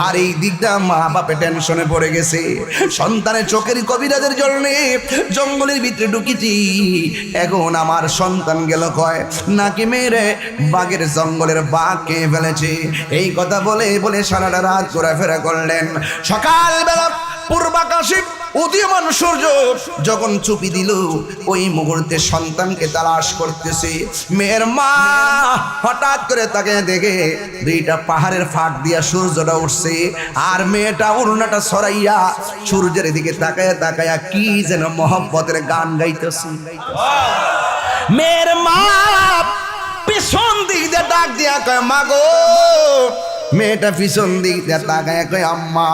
আর এই দিকটা মা বাপে টেনশনে পড়ে গেছে। সন্তানের চোখের কবিরাজের জন্য জঙ্গলের ভিতরে ঢুকেছি, এখন আমার সন্তান গেল কয় নাকি মেয়েরে বাঘের জঙ্গলের বাঘ খেয়ে ফেলেছে। এই কথা বলে বলে সারাটা রাত ঘোরাফেরা করলেন। সকালবেলা পূর্বাকাশে উদীয়মান সূর্য যখন চুপি দিল, ওই মুহূর্তে সন্তানকে তালাশ করতেছে। মেয়ের মা হঠাৎ করে তাকে দেখে দুইটা পাহাড়ের ফাঁক দিয়া সূর্যটা উঠছে, আর মেয়েটা ওড়নাটা ছড়াইয়া সূর্যের দিকে তাকায়া তাকায়া কি যেন মহব্বতের গান গাইতেছে। মেয়ের মা পেছন দিক দিয়ে ডাক দিয়া কয়, মা গো মেয়েটা পিছন দিক দিয়ে তাকায় কয় আম্মা,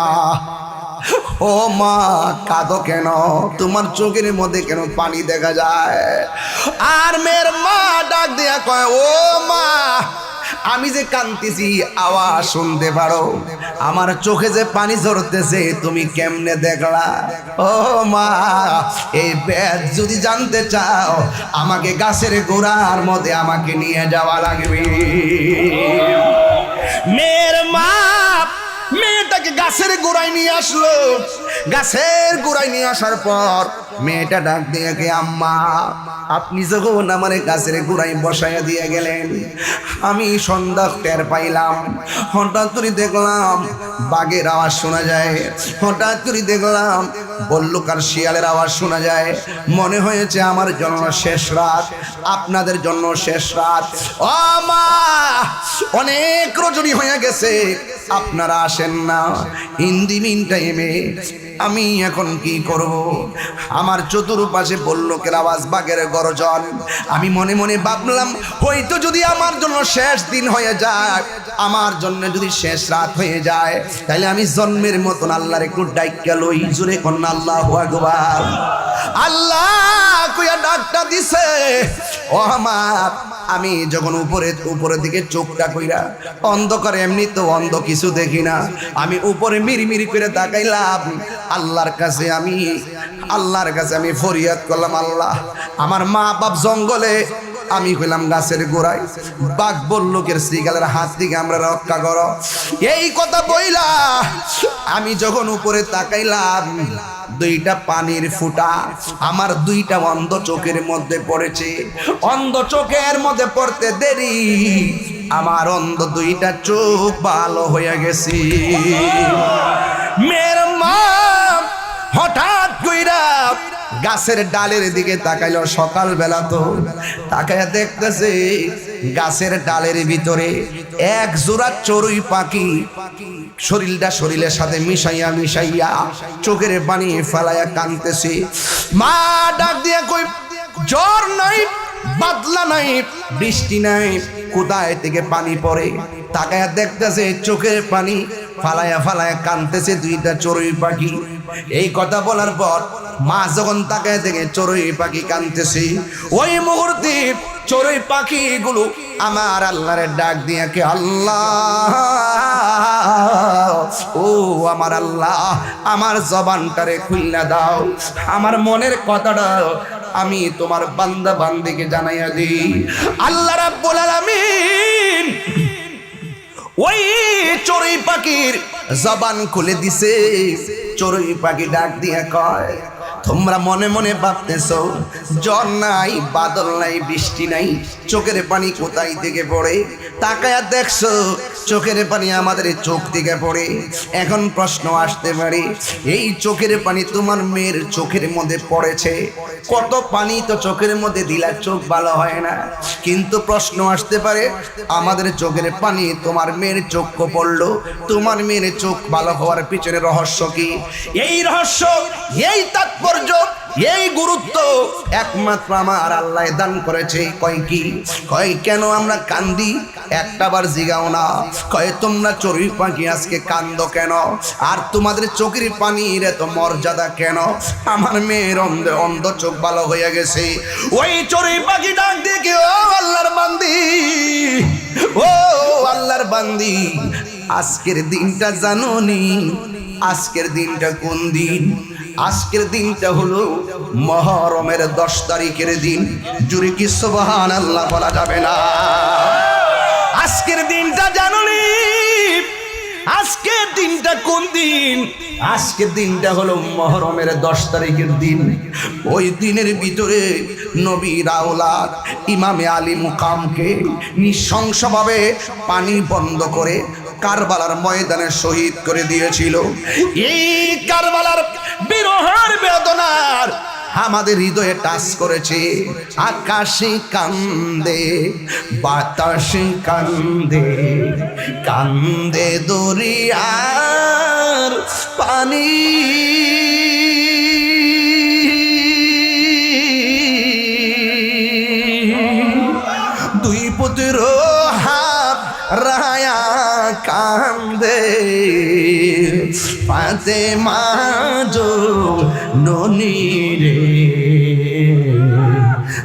ও মা কাঁদো কেন, তোমার চোখের মধ্যে কেন পানি দেখা যায়? আর মেয়ের মা ডাক দিয়া কয়, ও মা আমি যে কাঁদতেছি আওয়াজ শুনতে পারো, আমার চোখে যে পানি ঝরতেছে তুমি কেমনে দেখলা? ও মা এই ব্যাস যদি জানতে চাও আমাকে গাছের গোড়ার মধ্যে আমাকে নিয়ে যাওয়া লাগবে। মেয়ের মা মেয়েটাকে গাছের গোড়ায় নিয়ে আসলো। গাছের গোড়ায় নিয়ে আসার পর মেয়েটা ডাক দিয়ে কে আম্মা, আপনি যখন আমার গাছের গোড়ায় বসাইয়া দিয়ে গেলেন আমি সন্ধ্যা টের পাইলাম, হঠাৎ করে দেখলাম বাঘের আওয়াজ শোনা যায়, হঠাৎ করে দেখলাম বল্লুকার শিয়ালের আওয়াজ শোনা যায়। মনে হয়েছে আমার জন্য শেষ রাত, আপনাদের জন্য শেষ রাত। ও মা অনেক রজনী হয়ে গেছে আপনারা আসেন না, ইন দি মিন টাইমে আমি এখন কি করব? আমার চতুর্পাশে বল্লুকের আওয়াজ, বাঘের গর্জন। আমি মনে মনে ভাবলাম হয়তো যদি আমার জন্য শেষ দিন হয়ে যায়, আমার জন্য যদি শেষ রাত হয়ে যায়, তাহলে আমি জন্মের মতন আল্লাহর একটু ডাইকা লই। জোরে কন্যা আল্লাহু আকবার। আল্লাহ কইয়া ডাকটা দিছে। ও আমার আমি যখন উপরের দিকে চোখটা কইরা, অন্ধকারে এমনি তো অন্ধ কিছু দেখি না, আমি উপরে মিরিমিরি করে তাকাইলাম। আল্লাহর কাছে আমি ফরিয়াদ করলাম, আল্লাহ আমার মা বাপ জঙ্গলে, আমি হইলাম গাছের গোড়ায়, বাঘ বল্লুকের শ্রীকালের হাত থেকে আমরা রক্ষা করো। এই কথা বইলা আমি যখন উপরে তাকাইলাম, দুইটা পানির ফুটা আমার দুইটা অন্ধ চোখের মধ্যে পড়েছে। অন্ধ চোখের মধ্যে পড়তে দেরি আমার অন্ধ দুইটা চোখ ভালো হয়ে গেছে। মেয়ের মা হঠাৎ কইরা গাছের ডালের দিকে তাকাইলো। সকালবেলা তো তাকাইয়া দেখতেছে গাছের ডালের ভিতরে এক জোড়া চড়ুই পাখি শরীরের সাথে মিশাইয়া চোখের পানি ফেলাইয়া কাঁদতেছে। মা ডাক দিয়া কই, জ্বর নাই, বাদলা নাই, বৃষ্টি নাই, কোথায় থেকে পানি পড়ে? তাকায়া দেখতেছে চোখের পানি ফালায়া কাঁদতেছে দুইটা চড়ুই পাখি। এই কথা বলার পর মা যখন তাকায় দেখে চড়ুই পাখি কাঁদতেছে, ওই মুহূর্তে চড়ুই পাখিগুলো আমার আল্লাহরে ডাক দিয়ে কে, আল্লাহ ও আমার আল্লাহ, আমার জবানটারে খুইলা দাও, আমার মনের কথাটা আমি তোমার বান্দা বান্দিকে জানাইয়া দিই। আল্লাহ রাব্বুল আলামিন ওই চড়ুই পাখির জবান খুলে দিছে। চড়ুই পাখি ডাক দিয়ে কয়, তোমরা মনে মনে ভাবতেছো জ্বর নাই, বাদল নাই, বৃষ্টি নাই, চোখের পানি কোথায় থেকে পড়ে? তাকায়া দেখছো চোখের পানি আমাদের চোখ থেকে পড়ে। এখন প্রশ্ন আসতে পারে, এই চোখের পানি তোমার মেয়ের চোখের মধ্যে পড়েছে, কত পানি তো চোখের মধ্যে দিলা চোখ ভালো হয় না। কিন্তু প্রশ্ন আসতে পারে, আমাদের চোখের পানি তোমার মেয়ের চোখ পড়লো, তোমার মেয়ের চোখ ভালো হওয়ার পিছনে রহস্য কি? এই রহস্য, এই তাৎপর্য, এই গুরুত্ব একমাত্র আমার আল্লাহ দান করেছে। কয় কি? কয় কেন আমরা কান্দি একটাবার জিগাও না। কয় তোমরা চড়ুই পাখি আজকে কান্দো কেন? আর তোমাদের চোখের পানির এত মর্যাদা কেন? আমার মেয়ের অন্ধ চোখ ভালো হয়ে গেছে। ওই চড়ুই পাখি ডাক দেখে, ও আল্লাহর বান্দি, ও আল্লাহর বান্দি, আজকের দিনটা জানোনি? আজকের দিনটা কোন দিন? আজকের দিনটা হলো মুহররমের 10 তারিখের দিন। জুরি কি সুবহানাল্লাহ বলা যাবে না? আজকের দিনটা জানোনি? আজকের দিনটা কোন দিন? আজকের দিনটা হলো মুহররমের 10 তারিখের দিন। ওই দিনের ভিতরে নবীর আওলাদ ইমামে আলী মুকামকে নৃশংসভাবে পানি বন্ধ করে কারবালার ময়দানে শহীদ করে দিয়েছিল। এই কারবালার বিরহের বেদনার আমাদের হৃদয়ে টাচ করেছে। আকাশে কান্দে, বাতাসে কান্দে, কান্দে দরিয়ার পানি, দুই পুত্র হাত রায়া কান্দে ফাতেমা জননী রে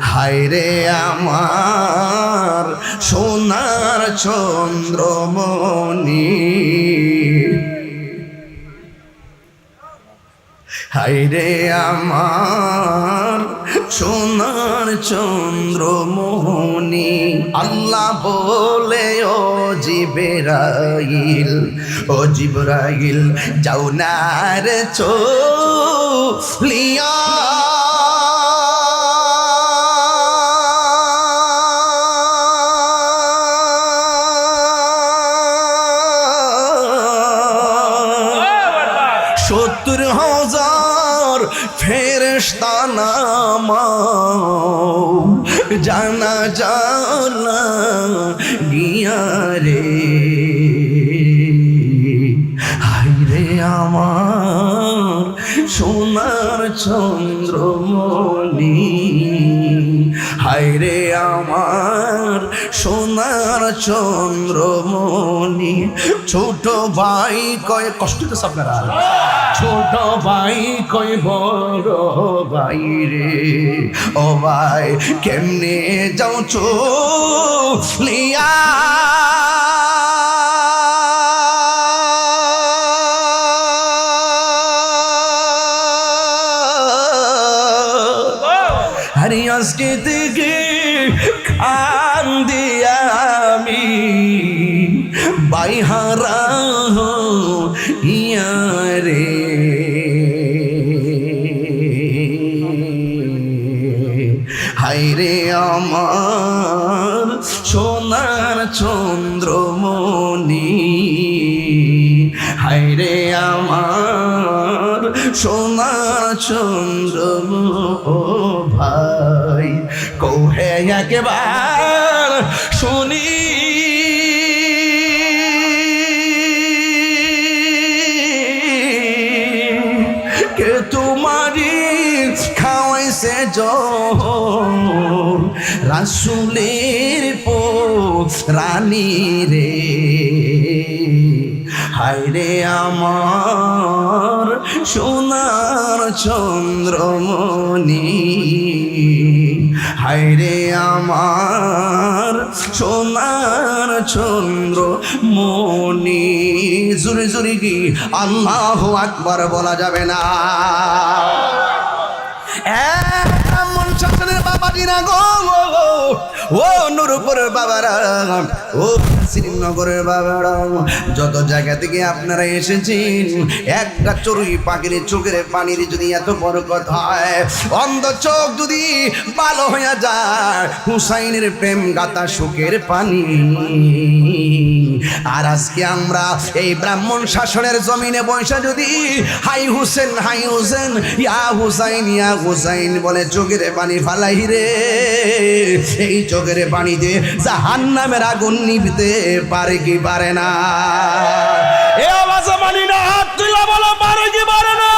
হায়রে আমার সোনার চন্দ্রমণি হায়রে আমার সোনার চন্দ্রমণি আল্লাহ বলে ও জিবরাইল যাও না রে চলিয়া ফেরেশতা নামাও জানা জানা গিয়া রে হায়রে আমার সোনার চন্দ্রমণি হায়রে আমার সোনার চন্দ্রমণি ছোট ভাই কয় কষ্ট তো আপনারা ছোট ভাই কয় বড় ভাই রে ও ভাই কেমনে যাও চলিয়া হরি আজকে থেকে কান্দি আমি বাইহারা ইয়া রে হায়রে আমার সোনার চন্দ্রমণি হায়রে আমার সোনার চন্দ্রমণি ভাই কৌহে একবার শুনি কে তোমারি খাওয়াইছে রাসূলের রানী রে হায়রে আমার সোনার চন্দ্রমণি হায়রে আমার সোনার চন্দ্রমণি জোরে জোরে কি আল্লাহু আকবার বলা যাবে না এমন শাসনের বাবাটি না গো ও নূরপুরের বাবারা ও শ্রীনগরের বাবারা যত জায়গা থেকে আপনারা এসেছেন একটা চড়ুই পাখির চোখের পানির যদি এত বরকত হয় অন্ধ চোখ যদি ভালো হয়ে যায় হুসাইনের প্রেম গাতা সুখের পানি আর আজকে আমরা এই ব্রাহ্মণ শাসনের জমিনে বসে যদি হাই হুসেন ইয়া হুসাইন বলে চোখের পানি ফালাই রে এই চোখের পানিতে জাহান্নামের আগুন নিভতে পারে কি পারে না এ আওয়াজ মানি না হাত তুলে বলো পারে কি পারে না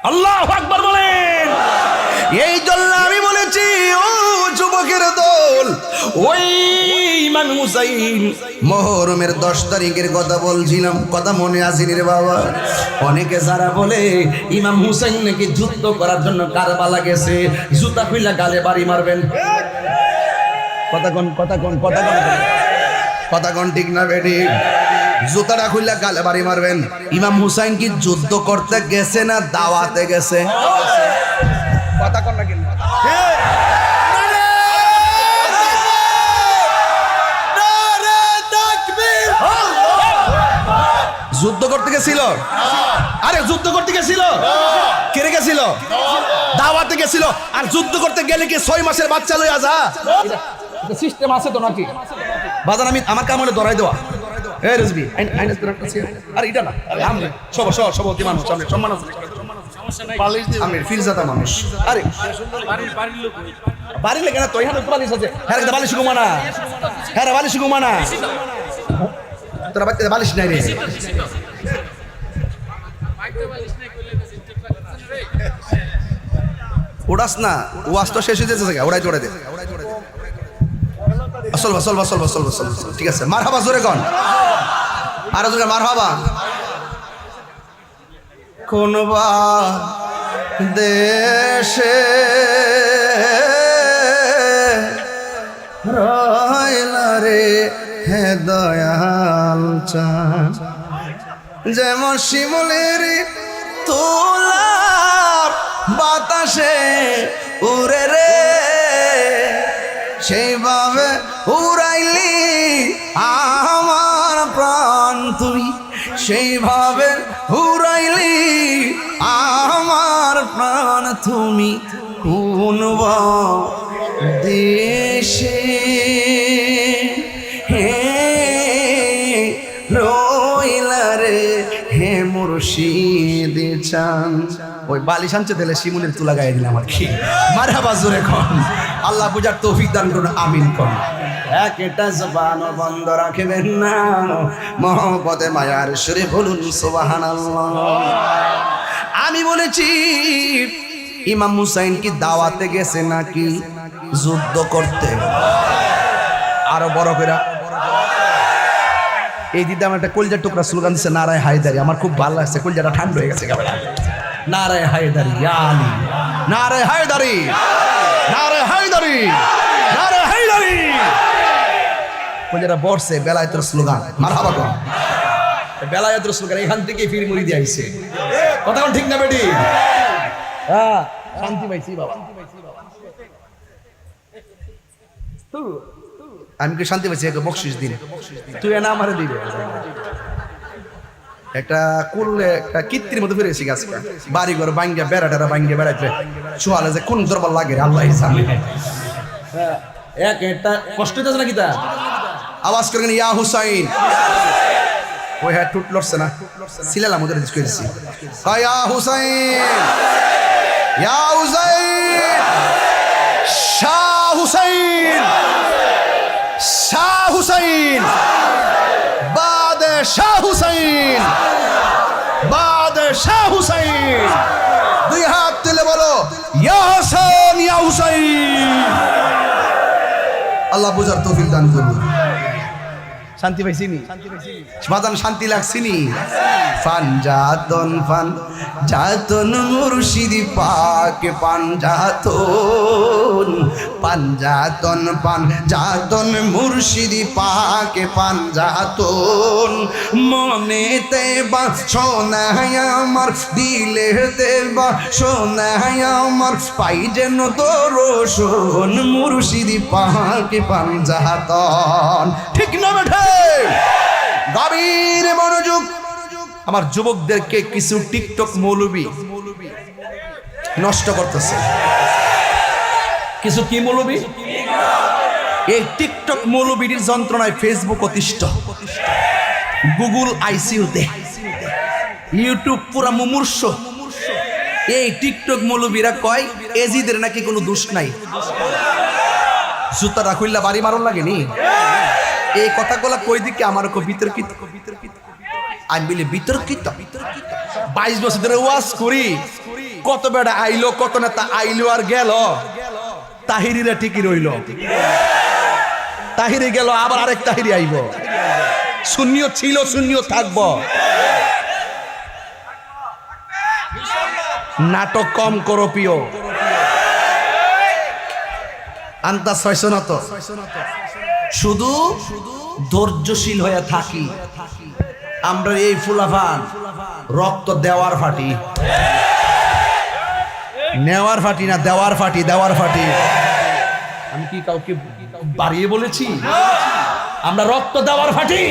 আল্লাহু আকবার বলেন এই জন্য আমি বলেছি ও যুবকের দল ওই ইমাম হুসাইন মুহররমের 10 তারিখের কথা বলছিলাম কথা মনে আসেনি রে বাবা অনেকে যারা বলে ইমাম হুসাইন নাকি যুদ্ধ করার জন্য কারবালা গেছে জুতা খুইলা গালে বাড়ি মারবেন কথা কোন ঠিক না বেটি জুতাটা খুইলা গালে বাড়ি মারবেন ইমাম হুসাইন কি যুদ্ধ করতে গেছে না দাওয়াতে গেছে কথা কোন না কি যুদ্ধ করতে গেছিল আরে যুদ্ধ করতে গেছিল কে রে গেছিল দাওয়াতে গেছিল আর যুদ্ধ করতে গেলে কি 6 মাসের বাচ্চা লইয়া যা এটা সিস্টেম আছে তো নাকি বাজার আমি আমার কাম হলে ধরাই দেওয়া এ রেজবি আইন আছে আর এটা না আমরা সভাপতি মানুষ সামনে সম্মান আছে সমস্যা নাই আমি ফিরজাতা মানুষ আরে বাড়ির লাগে না তো এখানে বালিশ আছে হ্যাঁ বালিশ ঘুমানা হ্যাঁ বালিশ ঘুমানা তোরা বাচ্চা বালিশ নাই রে উড়াস না ওয়াজ তো শেষ হয়ে যাচ্ছে ওড়াই চড়ে দে চলবা চলবা চলবা চলবা চলবা, ঠিক আছে। মারহাবা জোরে কোন, আরো জোরে মারহাবা। কোনবা দেশে রইলা রে হে দয়াল চাঁদ, যেমন শিমুলের তোলা বাতাসে উড়ে রে, সেইভাবে উড়াইলি আমার প্রাণ তুই, সেইভাবে উড়াইলি আমার প্রাণ তুমি। কোন দেশে হে রইলা রে হে মুর্শিদ চাঁদ। ওই বালিশ আনছে দিলে শিমুলের তুলা গায়ে দিলাম আর কি। মারহাবা জোরে কোন, আল্লাহ বুঝার তৌফিক দান করুন, আমিন কোন। একটা জবান বন্ধ রাখবেন না, মহব্বতে মায়ার সুরে বলুন সুবহানাল্লাহ। আমি বলেছি ইমাম হুসাইন কি দাওয়াতে গেছে নাকি যুদ্ধ করতে? আরো বড় করে এই দিদি আমার একটা কলজার টুকরা স্লোগান দিচ্ছে, নারায় হায়দারি। আমার খুব ভালো লাগছে, কলজাটা ঠান্ডা হয়ে গেছে। নারায় হায়দারি, ইয়া আলী, নারায় হায়দারি, নারায় হায়দারি, নারায় হায়দারি। কলজাটা বর্ষে বেলায়েতের স্লোগান। মারহাবা কোন, বেলায়েতের স্লোগান এখান থেকে ফির মুড়ি দিয়ে আইছে। কথা কোন ঠিক না বেটি? হ্যাঁ, শান্তি পাইছি বাবা। আমি কি শান্তি পাইছি? একটা বকশিস দিন, তুই এনা আমারে দিবে। একটা কুললে একটা কীর্তির মতো ফিরেছি গাছটা, বাড়ি ঘর ভাঙ্গিয়া বেড়া টেরা ভাঙ্গিয়া বেড়াইতে চুয়ালে যে কোন দরবার লাগে আল্লাহ জানে। এক একটা কষ্ট হইতেছে নাকি তা? আওয়াজ করে ইয়া হুসাইন। ওই হ্যাঁ টুট লড়ছে না, সিলালাম ওদের দিস করেছি। ইয়া হুসাইন, ইয়া হুসাইন, শাহ হুসাইন, শাহ হুসাইন, বাদে শাহ হুসাইন, বাদে শাহ হুসাইন। দুই হাত তুলে বলো ইয়া হাসান, ইয়া হুসাইন। আল্লাহ বুঝার তৌফিক দান করুন। শান্তি পাইছিনি? বাজান শান্তি লাগছিনি? পাঞ্জাতন পাঞ্জাতন মুর্শিদি পাক পাঞ্জাতন, পাঞ্জাতন পাঞ্জাতন মুর্শিদি পাক পাঞ্জাতন। মনেতে বা সোনায় আমার, দিলেতে বা সোনায় আমার, পাই যেন দর্শন মুর্শিদি পাক পাঞ্জাতন। ঠিক না বেঠে? গভীর মনোযোগ। আমার যুবকদেরকে কিছু টিকটক মৌলবী নষ্ট করতেছে। কিছু কি মৌলবী? এই টিকটক মৌলবীর যন্ত্রণায় ফেসবুক অতিষ্ঠ, গুগল আইসিইউতে, ইউটিউব পুরা মুমূর্ষ। এই টিকটক মৌলবীরা কয় এজিদের নাকি কোনো দোষ নাই, জুতা রাখুল্লা বাড়ি মারণ লাগেনি। এই কথাগুলা কই দিকে আমার খুব বিতর্কিত। আমি বলি বিতর্কিত? 22 বছর ধরে ওয়াজ করি, কত বেড়া আইলো, কত নেতা আইলো আর গেল, তাহিরিরা ঠিকই রইল। তাহিরি গেল, আবার আরেক তাহিরি আইব। শূন্যও ছিল, শূন্যও থাকবো। নাটক কম করো প্রিয়। আন্তা 600 না তো, শুধু ধৈর্যশীল হয়ে থাকি। আমরা এই ফুলাফান রক্ত দেওয়ার ফাটি, নেওয়ার ফাটি না, দেওয়ার ফাটি, দেওয়ার ফাটি। আমি কি কাউকে বাড়িয়ে বলেছি? আমরা রক্ত দেওয়ার ফাটি।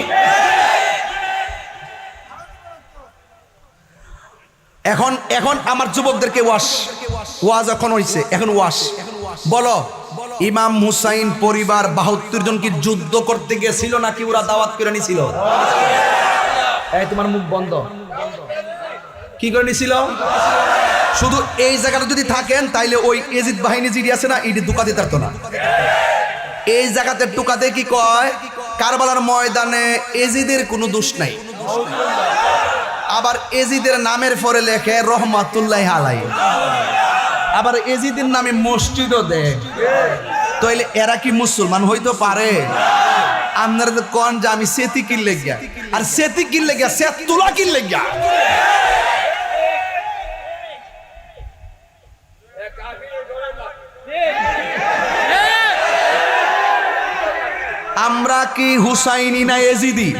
এখন এখন আমার যুবকদেরকে ওয়াজ এখন হইছে, এখন ওয়াজ বলো। ইমাম হুসাইন পরিবার 72 জন কি যুদ্ধ করতে গেছিল নাকি ওরা দাওয়াত করে নিছিল? এই তোমার মুখ বন্ধ। কি করে নিছিল? শুধু এই জায়গাটা যদি থাকেন তাইলে ওই এজিদ বাহিনী জিডি আছে না, ইডি দুকা দিতে পারতো না। এই জায়গাতে টুকাতে কি কয়, কারবালার ময়দানে এজিদের কোনো দোষ নাই। আবার এজিদের নামের পরে লেখে রহমাতুল্লাহ আলাইহি। আবার এজিদের নামে মসজিদও দেয়। তাইলে এরা কি মুসলমান হইতে পারে? আপনারা তো কোন যে আমি সেতি কিনলে গিয়া, আর সেতি কিনলে গিয়া সেত তুলা কিনলে গিয়া। আমরা কি হুসাইনি না এজিদি?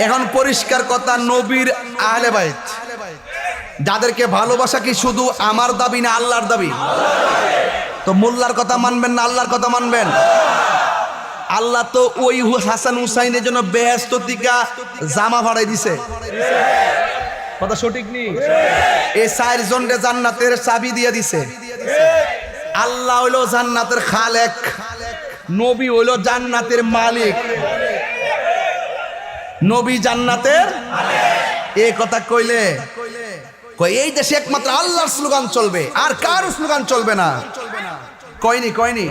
এখন পরিষ্কার কথা, নবীর আহলে বাইত যাদেরকে ভালোবাসা কি শুধু আমার দাবি না আল্লাহর দাবি? তো মোল্লার কথা মানবেন না আল্লাহর কথা মানবেন? আল্লাহ তো ওই হাসান হুসাইনের জন্য বেহেশত থেকে জামা ভাড়াই দিছে, কথা সঠিক নেই? এই 4 জনকে জান্নাতের চাবি দিয়ে দিছে। আল্লাহ হইলো জান্নাতের খালেক, নবী হইলো জান্নাতের মালিক। নবী জান্নাতের এই কথা কইলে এই দেশে একমাত্র আল্লাহর স্লোগান চলবে, আর কারো স্লোগান চলবে না। কয়নি কয়নি?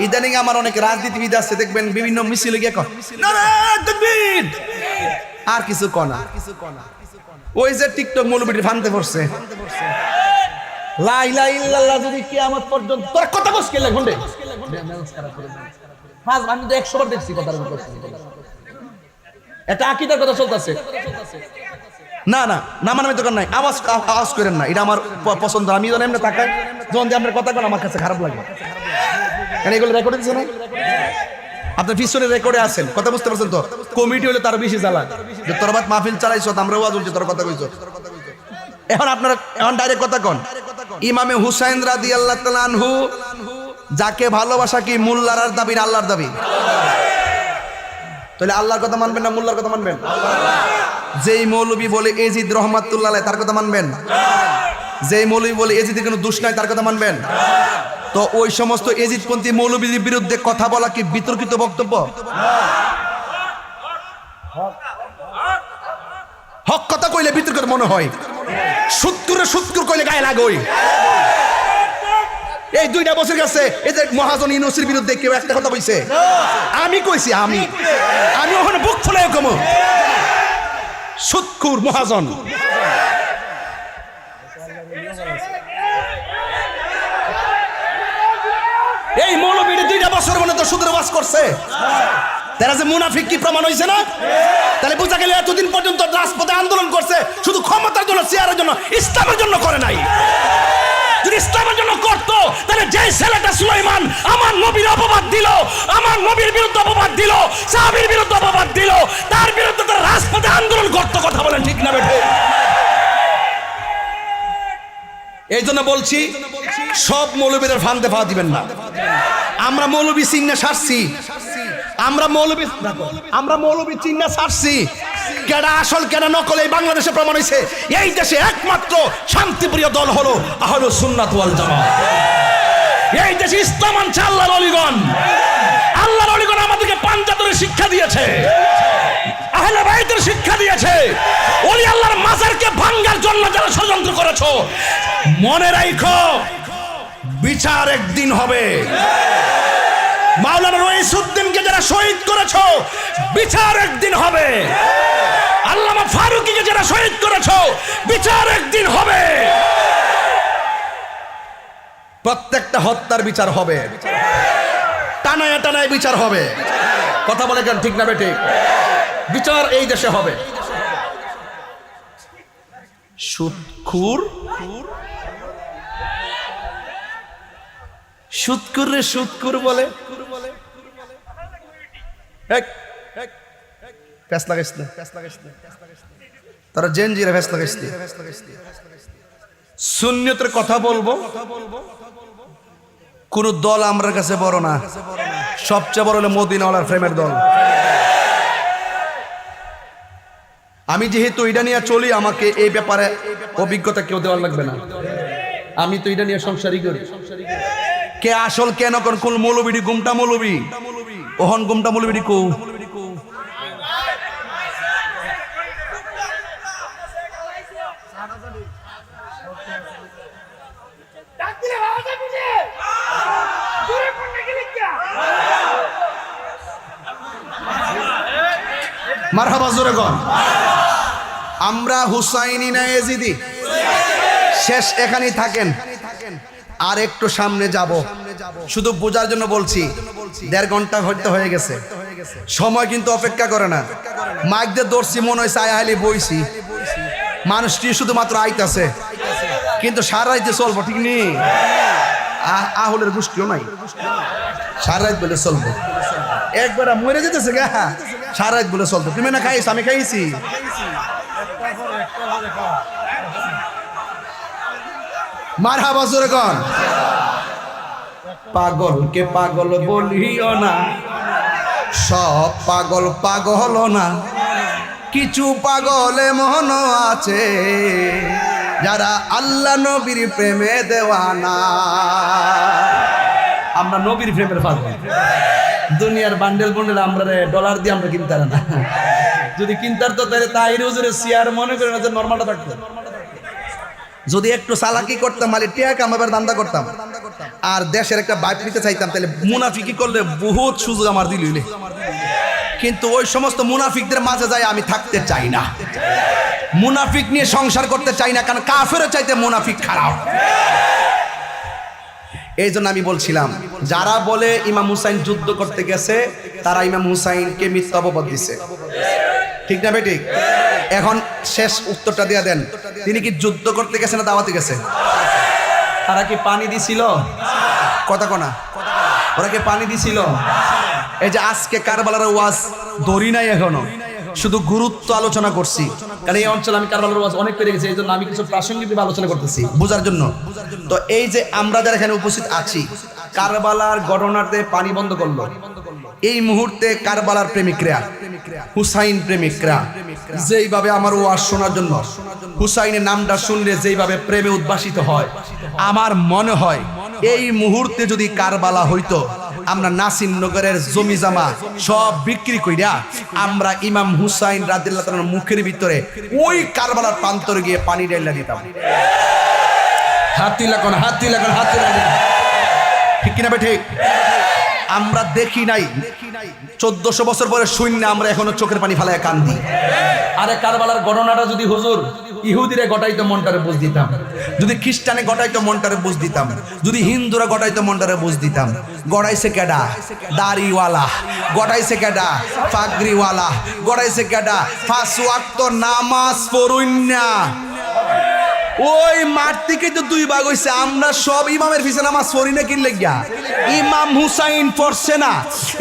ইদানিং আমার অনেক রাজনীতিবিদ আছে, দেখবেন বিভিন্ন মিছিলে গিয়ে নারায়ে তাকবীর, আর কিছু কনা। ওই যে টিকটক মৌলবীটি ফানতে পড়ছে, লা ইলাহা ইল্লাল্লাহ যদি কিয়ামত পর্যন্ত তোর কথা বস কেলে ঘন্ডে আমি তো 100 বার দেখছি কথার কথা। এটা আকীদার কথা চলতেছে। না না না মানে দোকান নাই, আওয়াজ করেন না, এটা আমার পছন্দ। আমি যখন এমনি তাকাই, যখন যে আপনার কথা বলেন আমার কাছে খারাপ লাগে, কারণ এগুলো রেকর্ড দিচ্ছে না। আপনার পিছনে রেকর্ডে আছেন, কথা বুঝতে পারছেন তো? কমিটি হলে তার বেশি জ্বালা যে তোর বাদ মাহফিল চালাইছ, আমরা ওয়াজ বলছি, তোর কথা কইছ। এখন আপনারা এখন ডাইরেক্ট কথা কন, ইমামে হুসাইন রাদিয়াল্লাহু তাআলা আনহু যাকে ভালোবাসা কি মোল্লার দাবি না আল্লাহর দাবি? তাহলে আল্লাহর কথা মানবেন না মোল্লার কথা মানবেন? যেই মৌলবী বলে এজিদ রহমাতুল্লাহ আলাইহি তার কথা মানবেন? যেই মৌলবী বলে এজিদের কোনো দোষ নাই তার কথা মানবেন? তো ওই সমস্ত এজিদপন্থী মৌলবীদের বিরুদ্ধে কথা বলা কি বিতর্কিত বক্তব্য? হক কথা কইলে বিতর্কিত মনে হয়, সুৎকুর কইলে গায়ে লাগোই। এই 2টা বছর গেছে এদের মহাজন ইউনূসের বিরুদ্ধে কেউ একটা কথা কইছে? আমি কইছি, আমি ওখানে বুক ফুলে কম সুৎকুর মহাজন। এই মৌলবীর 2টা বছর মনে তো সুদের ওয়াজ করছে, তারা যে মুনাফিক কি প্রমাণ হয়েছে না? তাহলে বোঝা গেল এতদিন পর্যন্ত রাজপথে আন্দোলন করছে শুধু ক্ষমতার জন্য, চেয়ারের জন্য, ইসলামের জন্য করে নাই। যদি ইসলামের জন্য করতো তাহলে যে ছেলেটা সুলাইমান আমার নবীর অপবাদ দিল, আমার নবীর বিরুদ্ধে অপবাদ দিল, সাহাবীর বিরুদ্ধে অপবাদ দিল, তার বিরুদ্ধে তার রাজপথে আন্দোলন করতো। কথা বলেন ঠিক না বেঠে? এই জন্য বলছি সব মৌলবীদের ফান্দে পা দিবেন না। আমরা মৌলবী চিহ্নে সারছি, আমরা মৌলবী চিহ্নে সারছি। কেডা আসল কেডা নকল এই বাংলাদেশে প্রমাণ হয়েছে। এই দেশে একমাত্র শান্তিপ্রিয় দল হলো আহলুস সুন্নাত ওয়াল জামাত। এই দেশে ইসলাম আনছে আল্লাহর ওলিগণ। আল্লাহর ওলিগণ আমাদেরকে পাঞ্জাতনের শিক্ষা দিয়েছে, আহলে বাইতের শিক্ষা দিয়েছে। ওলি আল্লাহর মাজারকে ভাঙার জন্য যারা ষড়যন্ত্র করেছো, মনে রাখো বিচার একদিন হবে। মাওলানা রইসউদ্দিনকে যারা শহীদ করেছো, বিচার একদিন হবে। আল্লামা ফারুকীকে যারা শহীদ করেছো, বিচার একদিন হবে। প্রত্যেকটা হত্যার বিচার হবে, টানায় টানায় বিচার হবে। কথা বলে কেন ঠিক না বেটি? বিচার এই দেশে হবে। সুৎকুর বলে তারা জেনজিরা ফেস লাগাইছে। সুন্নিয়তের কথা বলবো, কোন দল আমার কাছে বড় না, সবচেয়ে বড় হলো মদিনাওয়ালার প্রেমের দল। আমি যেহেতু এটা নিয়ে চলি, আমাকে এই ব্যাপারে অভিজ্ঞতা কেউ দেওয়ার লাগবে না। আমি তো এটা নিয়ে সংসারই করি। কে আসল কেন কোন মৌলবীডি গুমটা মৌলবী, ওহন গুমটা মৌলবীডি কো মারহাবা জোরে কর। আমরা হুসাইনি না এজিদি? শেষ এখানেই থাকেন, আর একটু সামনে যাব। শুধু বোঝার জন্য বলছি, 1.5 ঘন্টা হয়ে গেছে, সময় কিন্তু অপেক্ষা করে না। মাইক দিয়ে দৌড়ছি, মনে হয়েছে আয়ালি বইছি, মানুষটি শুধুমাত্র আইতাছে, কিন্তু সারা রাইতে চলবো, ঠিক নেই? আহুলের গোষ্ঠীও নাই, সারা রাত বলে চলবো, একবার মরে যেতেছে গা, সারা রাত বলে চলবো। তুমি না খাইছ, আমি খাইছি। মারহাবা জোরে কোন। পাগলকে পাগল বলিও না, সব পাগল পাগল না, কিছু পাগল এমন আছে যারা আল্লাহ নবীর প্রেমে দেওয়ানা। আমরা নবীর প্রেমের পাগল। দুনিয়ার বান্ডেল বান্ডেল আমরা ডলার দিয়ে আমরা কিনতে না, যদি কিনতার তো তাহলে তাহির হুজুরের চেয়ার মনে করে না যে নরমালটা থাকতো। যদি একটু চালাকি করতাম, মানে টিয়া কামাবার দান্দা করতাম, আর দেশের একটা বাইক নিতে চাইতাম, তাহলে মুনাফিকি করলে বহুত সুযোগ আমার দিল। কিন্তু ওই সমস্ত মুনাফিকদের মাঝে যাই আমি থাকতে চাই না, মুনাফিক নিয়ে সংসার করতে চাই না, কারণ কাফেরও চাইতে মুনাফিক খারাপ। এই জন্য আমি বলছিলাম, যারা বলে ইমাম হুসাইন যুদ্ধ করতে গেছে, তারা ইমাম হুসাইনকে মিথ্যা অপবাদ দিছে, ঠিক না বেঠিক? এখন শেষ উত্তরটা দিয়ে দেন, তিনি কি যুদ্ধ করতে গেছে না দাওয়াতে গেছে? তারা কি পানি দিছিল? কথা কোনা, ওরা কি পানি দিছিল? এই যে আজকে কারবালার ওয়াজ দড়ি নাই, এখনো শুধু গুরুত্ব আলোচনা করছি, কারণ এই অঞ্চলে আমি কারবালার ওয়াজ অনেক পেরে গেছি, এই জন্য আমি কিছু প্রাসঙ্গিক আলোচনা করতেছি বোঝার জন্য। তো এই যে আমরা যারা এখানে উপস্থিত আছি, কারবালার ঘটনাতে পানি বন্ধ করলো, এই মুহূর্তে কারবালার প্রেমিকরা, হুসাইন প্রেমিকরা যেইভাবে আমার ওয়াজ শোনার জন্য, হুসাইনের নামটা শুনলে যেইভাবে প্রেমে উদ্ভাসিত হয়, আমার মনে হয় এই মুহূর্তে যদি কারবালা হইতো, আমরা নাসিরনগরের জমি জামা সব বিক্রি কইরা আমরা ইমাম হুসাইন রাদিয়াল্লাহু তাআলার মুখের ভিতরে ওই কারবালার প্রান্তরে গিয়ে পানি ঢেলে দিতাম। হাতি লাগান, হাতি লাগান, হাতি লাগান, ঠিক কিনা ঠিক? আমরা দেখি নাই 1400 বছর পরে শূন্য, আমরা এখনো চোখের পানি ফালায় কান্দি। আরে কারবালার ঘটনাটা যদি হুজুর ইহুদিরে গটাইতো মনটারে বুঝ দিতাম, যদি খ্রিস্টানে গটাইতো মনটারে বুঝ দিতাম, যদি হিন্দুরা গটাইতো মনটারে বুঝ দিতাম। গড়াইছে কেডা? দাড়িওয়ালা। গড়াইছে কেডা? পাগড়িওয়ালা। গড়াইছে কেডা? 5 ওয়াক্ত নামাজ পড়ুন না। ওই মাঠ থেকে তো 2 ভাগ হইছে, আমরা সব ইমামের পিছনে নামাজ পড়ি না কি লাগিয়া? ইমাম হুসাইন পড়ছে না।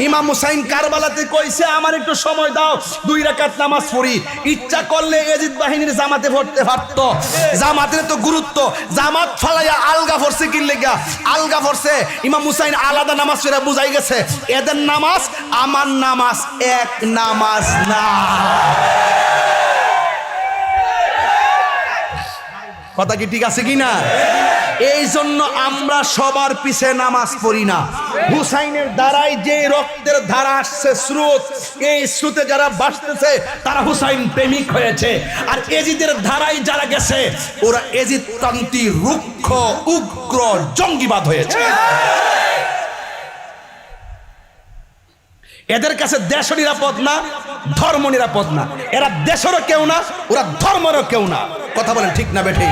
ইমাম হুসাইন কারবালাতে কইছে আমার একটু সময় দাও, 2 রাকাত নামাজ পড়ি। ইচ্ছা করলে ইয়াজিদ বাহিনীর জামাতে পড়তে পারত, জামাতের তো গুরুত্ব, জামাত ফালাইয়া আলগা পড়ছে কি লাগিয়া? আলগা পড়ছে। ইমাম হুসাইন আলাদা নামাজ পড়ে বুঝাই গেছে এদের নামাজ আমার নামাজ এক নামাজ না। কথা কি ঠিক আছে কি না? এই জন্য আমরা সবার পিছে নামাজ পড়ি না। হুসাইনের দ্বারাই যে রক্তের ধারা আসছে, স্রোত, এই স্রোতে যারা ভাসতেছে তারা হুসাইন প্রেমিক হয়েছে। আর এজিদের ধারাই যারা গেছে ওরা এজিদতান্ত্রী, রুক্ষ, উগ্র, জঙ্গিবাদ হয়েছে। এদের কাছে দেশ নিরাপদ না, ধর্ম নিরাপদ না। এরা দেশেরও কেউ না, ওরা ধর্মেরও কেউ না। কথা বলেন ঠিক না বেঠি?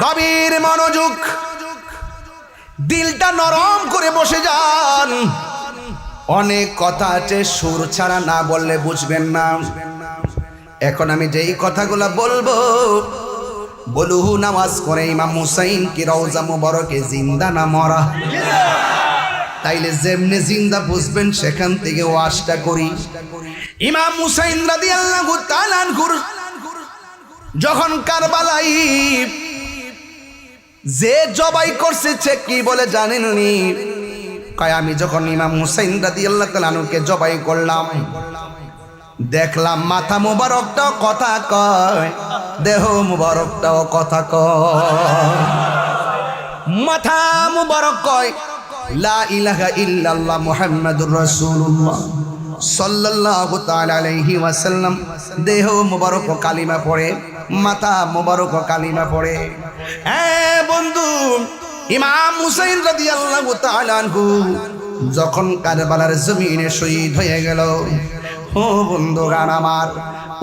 গভীর মনোযোগ, দিলটা নরম করে বসে যান। অনেক কথা আছে, সুর ছাড়া না বললে বুঝবেন না। এখন আমি যেই কথাগুলো বলবো, বলুহু নামাজ করে ইমাম হুসাইন কি রওজা মুবারকে জিন্দা না মরা? তাইলে যেমনে জিন্দা বুঝবেন সেখান থেকে ওয়াজটা করি। ইমাম হুসাইন রাদিয়াল্লাহু তাআলা আনহু যখন কারবালাই যে জবাই করছে সে কি বলে জানেননি? কয় আমি যখন ইমাম হুসাইন রাদিয়াল্লাহু তাআলা আনহুকে জবাই করলাম, দেখলাম মাথা মুবারকটাও কথা কয়, দেহ মুবারকটাও কথা কয়। মাথা মুবারক কয় লা ইলাহা ইল্লাল্লাহ মুহাম্মাদুর রাসূলুল্লাহ সাল্লাল্লাহু তাআলা আলাইহি ওয়াসাল্লাম। দেহ মুবারক কালিমা পড়ে, মাথা মুবারক কালিমা পড়ে। হ্যাঁ বন্ধু, ইমাম হুসাইন রাদিয়াল্লাহু তাআলা আনহু যখন কারবালার জমিনে শহীদ হয়ে গেল, ও বন্ধুগান আমার,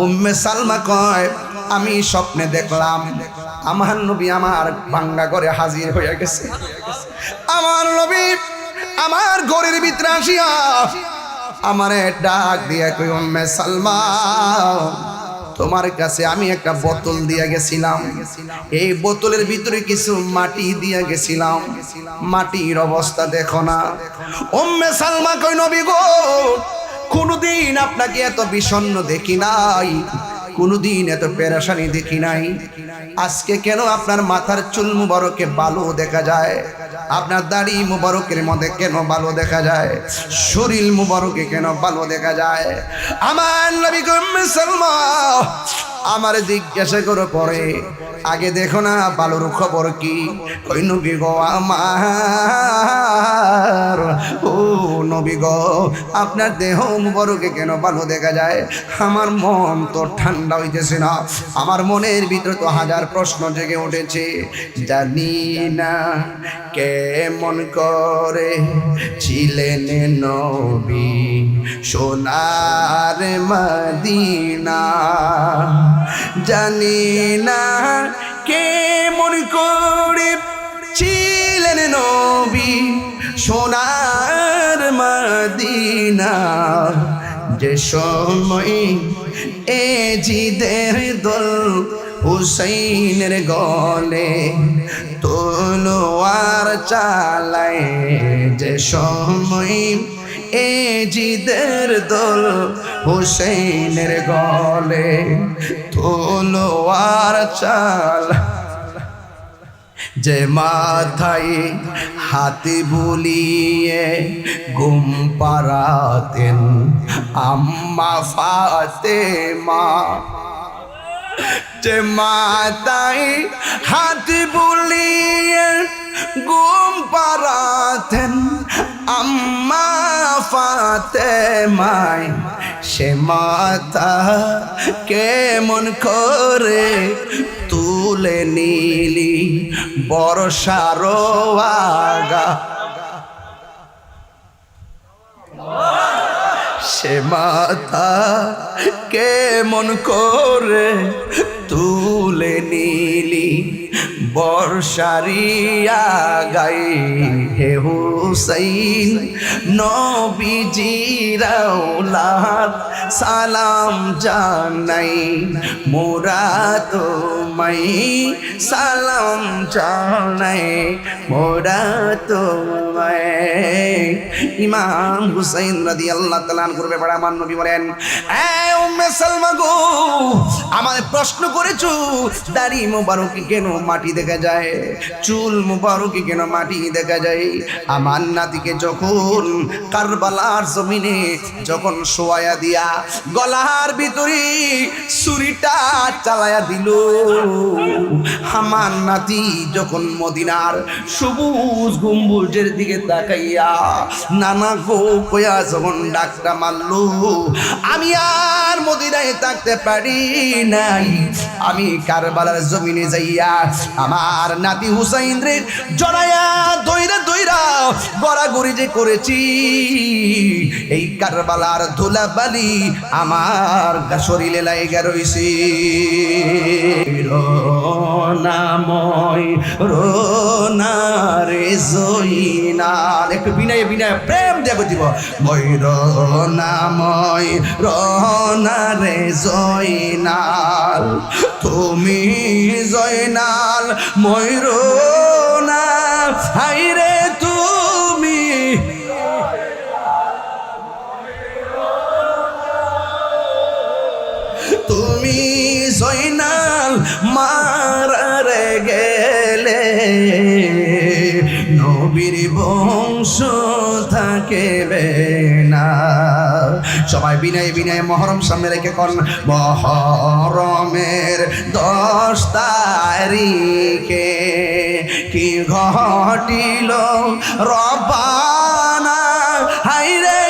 উম্মে সালমা কয় আমি স্বপ্নে দেখলাম আমার নবী আমার ভাঙ্গা ঘরে হাজির হয়ে গেছে। আমার নবী আমার ঘরের ভিতরে আসিয়া আমারে ডাক দিয়া কই উম্মে সালমা তোমার কাছে আমি একটা বোতল দিয়া গেছিলাম, এই বোতলের ভিতরে কিছু মাটি দিয়া গেছিলাম, মাটির অবস্থা দেখো না। উম্মে সালমা কই নবী গো কোনদিন আপনাকে এত বিষণ্ণ দেখি নাই, কোনদিন এত পেরেশানি দেখি নাই, আজকে কেন আপনার মাথার চুল মুবারকে বালু দেখা যায়, আপনার দাড়ি মুবারকের মধ্যে কেন বালু দেখা যায়, শরীর মুবারকে কেন বালু দেখা যায়? আমার নবী উম্মে সালমা আমার জিজ্ঞাসা করে পরে আগে দেখো না বালুর খবর কি? কই নবী গো আমার, ও নবী গো আপনার দেহ মুবারকে কেন বালু দেখা যায়? আমার মন তো ঠান্ডা হইতেছে না, আমার মনের ভিতরে তো হাজার প্রশ্ন জেগে উঠেছে। জানি না কেমন করে ছিলেন নবী সোনার মদিনা, জানি না কেমন করে ছিলেন নবী সোনার মদিনা, যে সময় এ জিদের দল হুসাইনের গলে তলোয়ার চালায়, যে সময় এ জিদের দল হুসাইনের গলে তলোয়ার চালায়, যে মাথায় হাতে বুলিয়ে ঘুম পাড়াতেন আম্মা ফাতেমা, যে মাথায় হাতে বুলিয়ে ঘুম পাড়াতেন আম্মা ফাতেমায়, সে মাথা কেমন করে তুলে নিলি বর্ষার আগা, সে মাথা কেমন করে তুলে নিলি বর্ষারিয়া গাই, হে হুসাইন নবীজির আওলাদ সালাম জানাই, মোরা তোমায় সালাম জানাই, মোরা তোমায়। ইমাম হুসাইন রাদিয়াল্লাহু তাআলা আনহুর ব্যাপারে আমার নবী বলেন, এ উম্মে সালমা গো আমার প্রশ্ন করেছো দাড়ি মুবারকে কেন মাটি দেখা যায়, চুল মুবারকে কেন মাটি দেখা যায়? আমার নাতিকে যখন কারবালার জমিনে যখন শোয়া দিয়া গলার ভিতরে ছুরিটা চালায়া দিল, আমার নাতি যখন মদিনার সবুজ গম্বুজের দিকে তাকাইয়া নানা গো কয়া যখন ডাকটা মারলো, আমি আর মদিনায় থাকতে পারি নাই, আমি কারবালার জমিনে যাইয়া আমার নাতি হুসাইন রে জড়াইয়া দইরা দইরা গড়াগড়ি যে করেছি, এই কারবালার ধুলাবালি আমার শরীরে লাইগা রইছে। রোনাময় রোনারে জয়নাল, একটু বিনয় বিনয় প্রেম দেখো দিব, রোনাময় রোনারে জয়নাল, তুমি জয়নাল ময়ূরনা, হাইরে তুমি তুমি জয়নাল মারারে গেলে নবীর বংশ থাকবে না। সবাই বিনয় বিনয় মহরম সামনে রেখে কোন মহরমের 10 তারিখে কি ঘটিল রব্বানা, হাইরে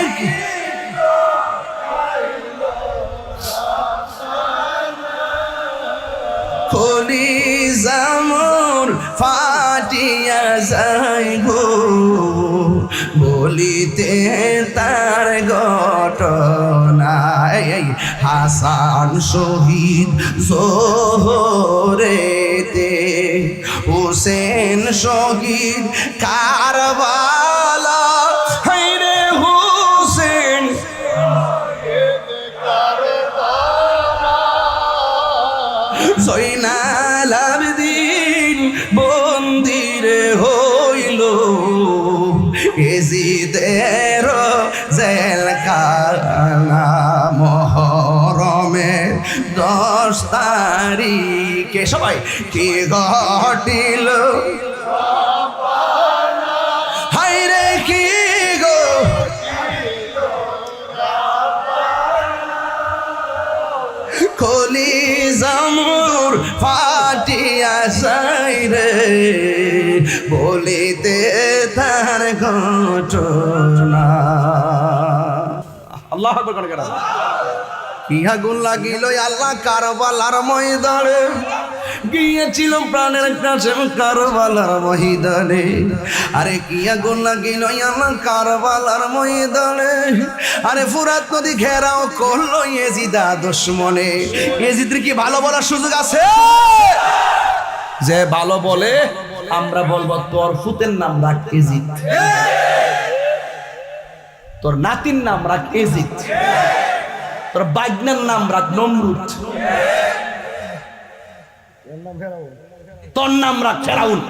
কলিজা মোর ফাটিয়া যায় গো, বলিতে তার ঘটনায় হাসান শহীদ জোহরেতে হুসেন শহীদ কারবালা হায়রে হুসেন জয়নাল আবেদিন বন্দিরে হইল এজিদের জেলখানা মুহরমের 10 তারিখে সবাই কি ঘটিল হায়রে কি গো কলিজামুর ফাটিয়া যাইরে বলিতে তার ঘটনা আল্লাহু আকবার করে কি আগুন লাগিল আল্লাহ কারবালার ময়দানে গিয়েছিল প্রাণের কাছে কারবালার ময়দানে আরে কি আগুন লাগিল আল্লাহ কারবালার ময়দানে আরে ফুরাত নদী ঘেরাও করলো ইয়েজিদা দুশমনে ইয়েজিদের কি ভালো বলার সুযোগ আছে যে ভালো বলে আমরা বলবো তোর ফুতের নাম রাখ ইয়েজিদ তোর নাতির নাম রাখ ইয়েজিদ তোর বাইগনার নাম রাখ নমরুদ তোর নাম রাখ ফেরাউন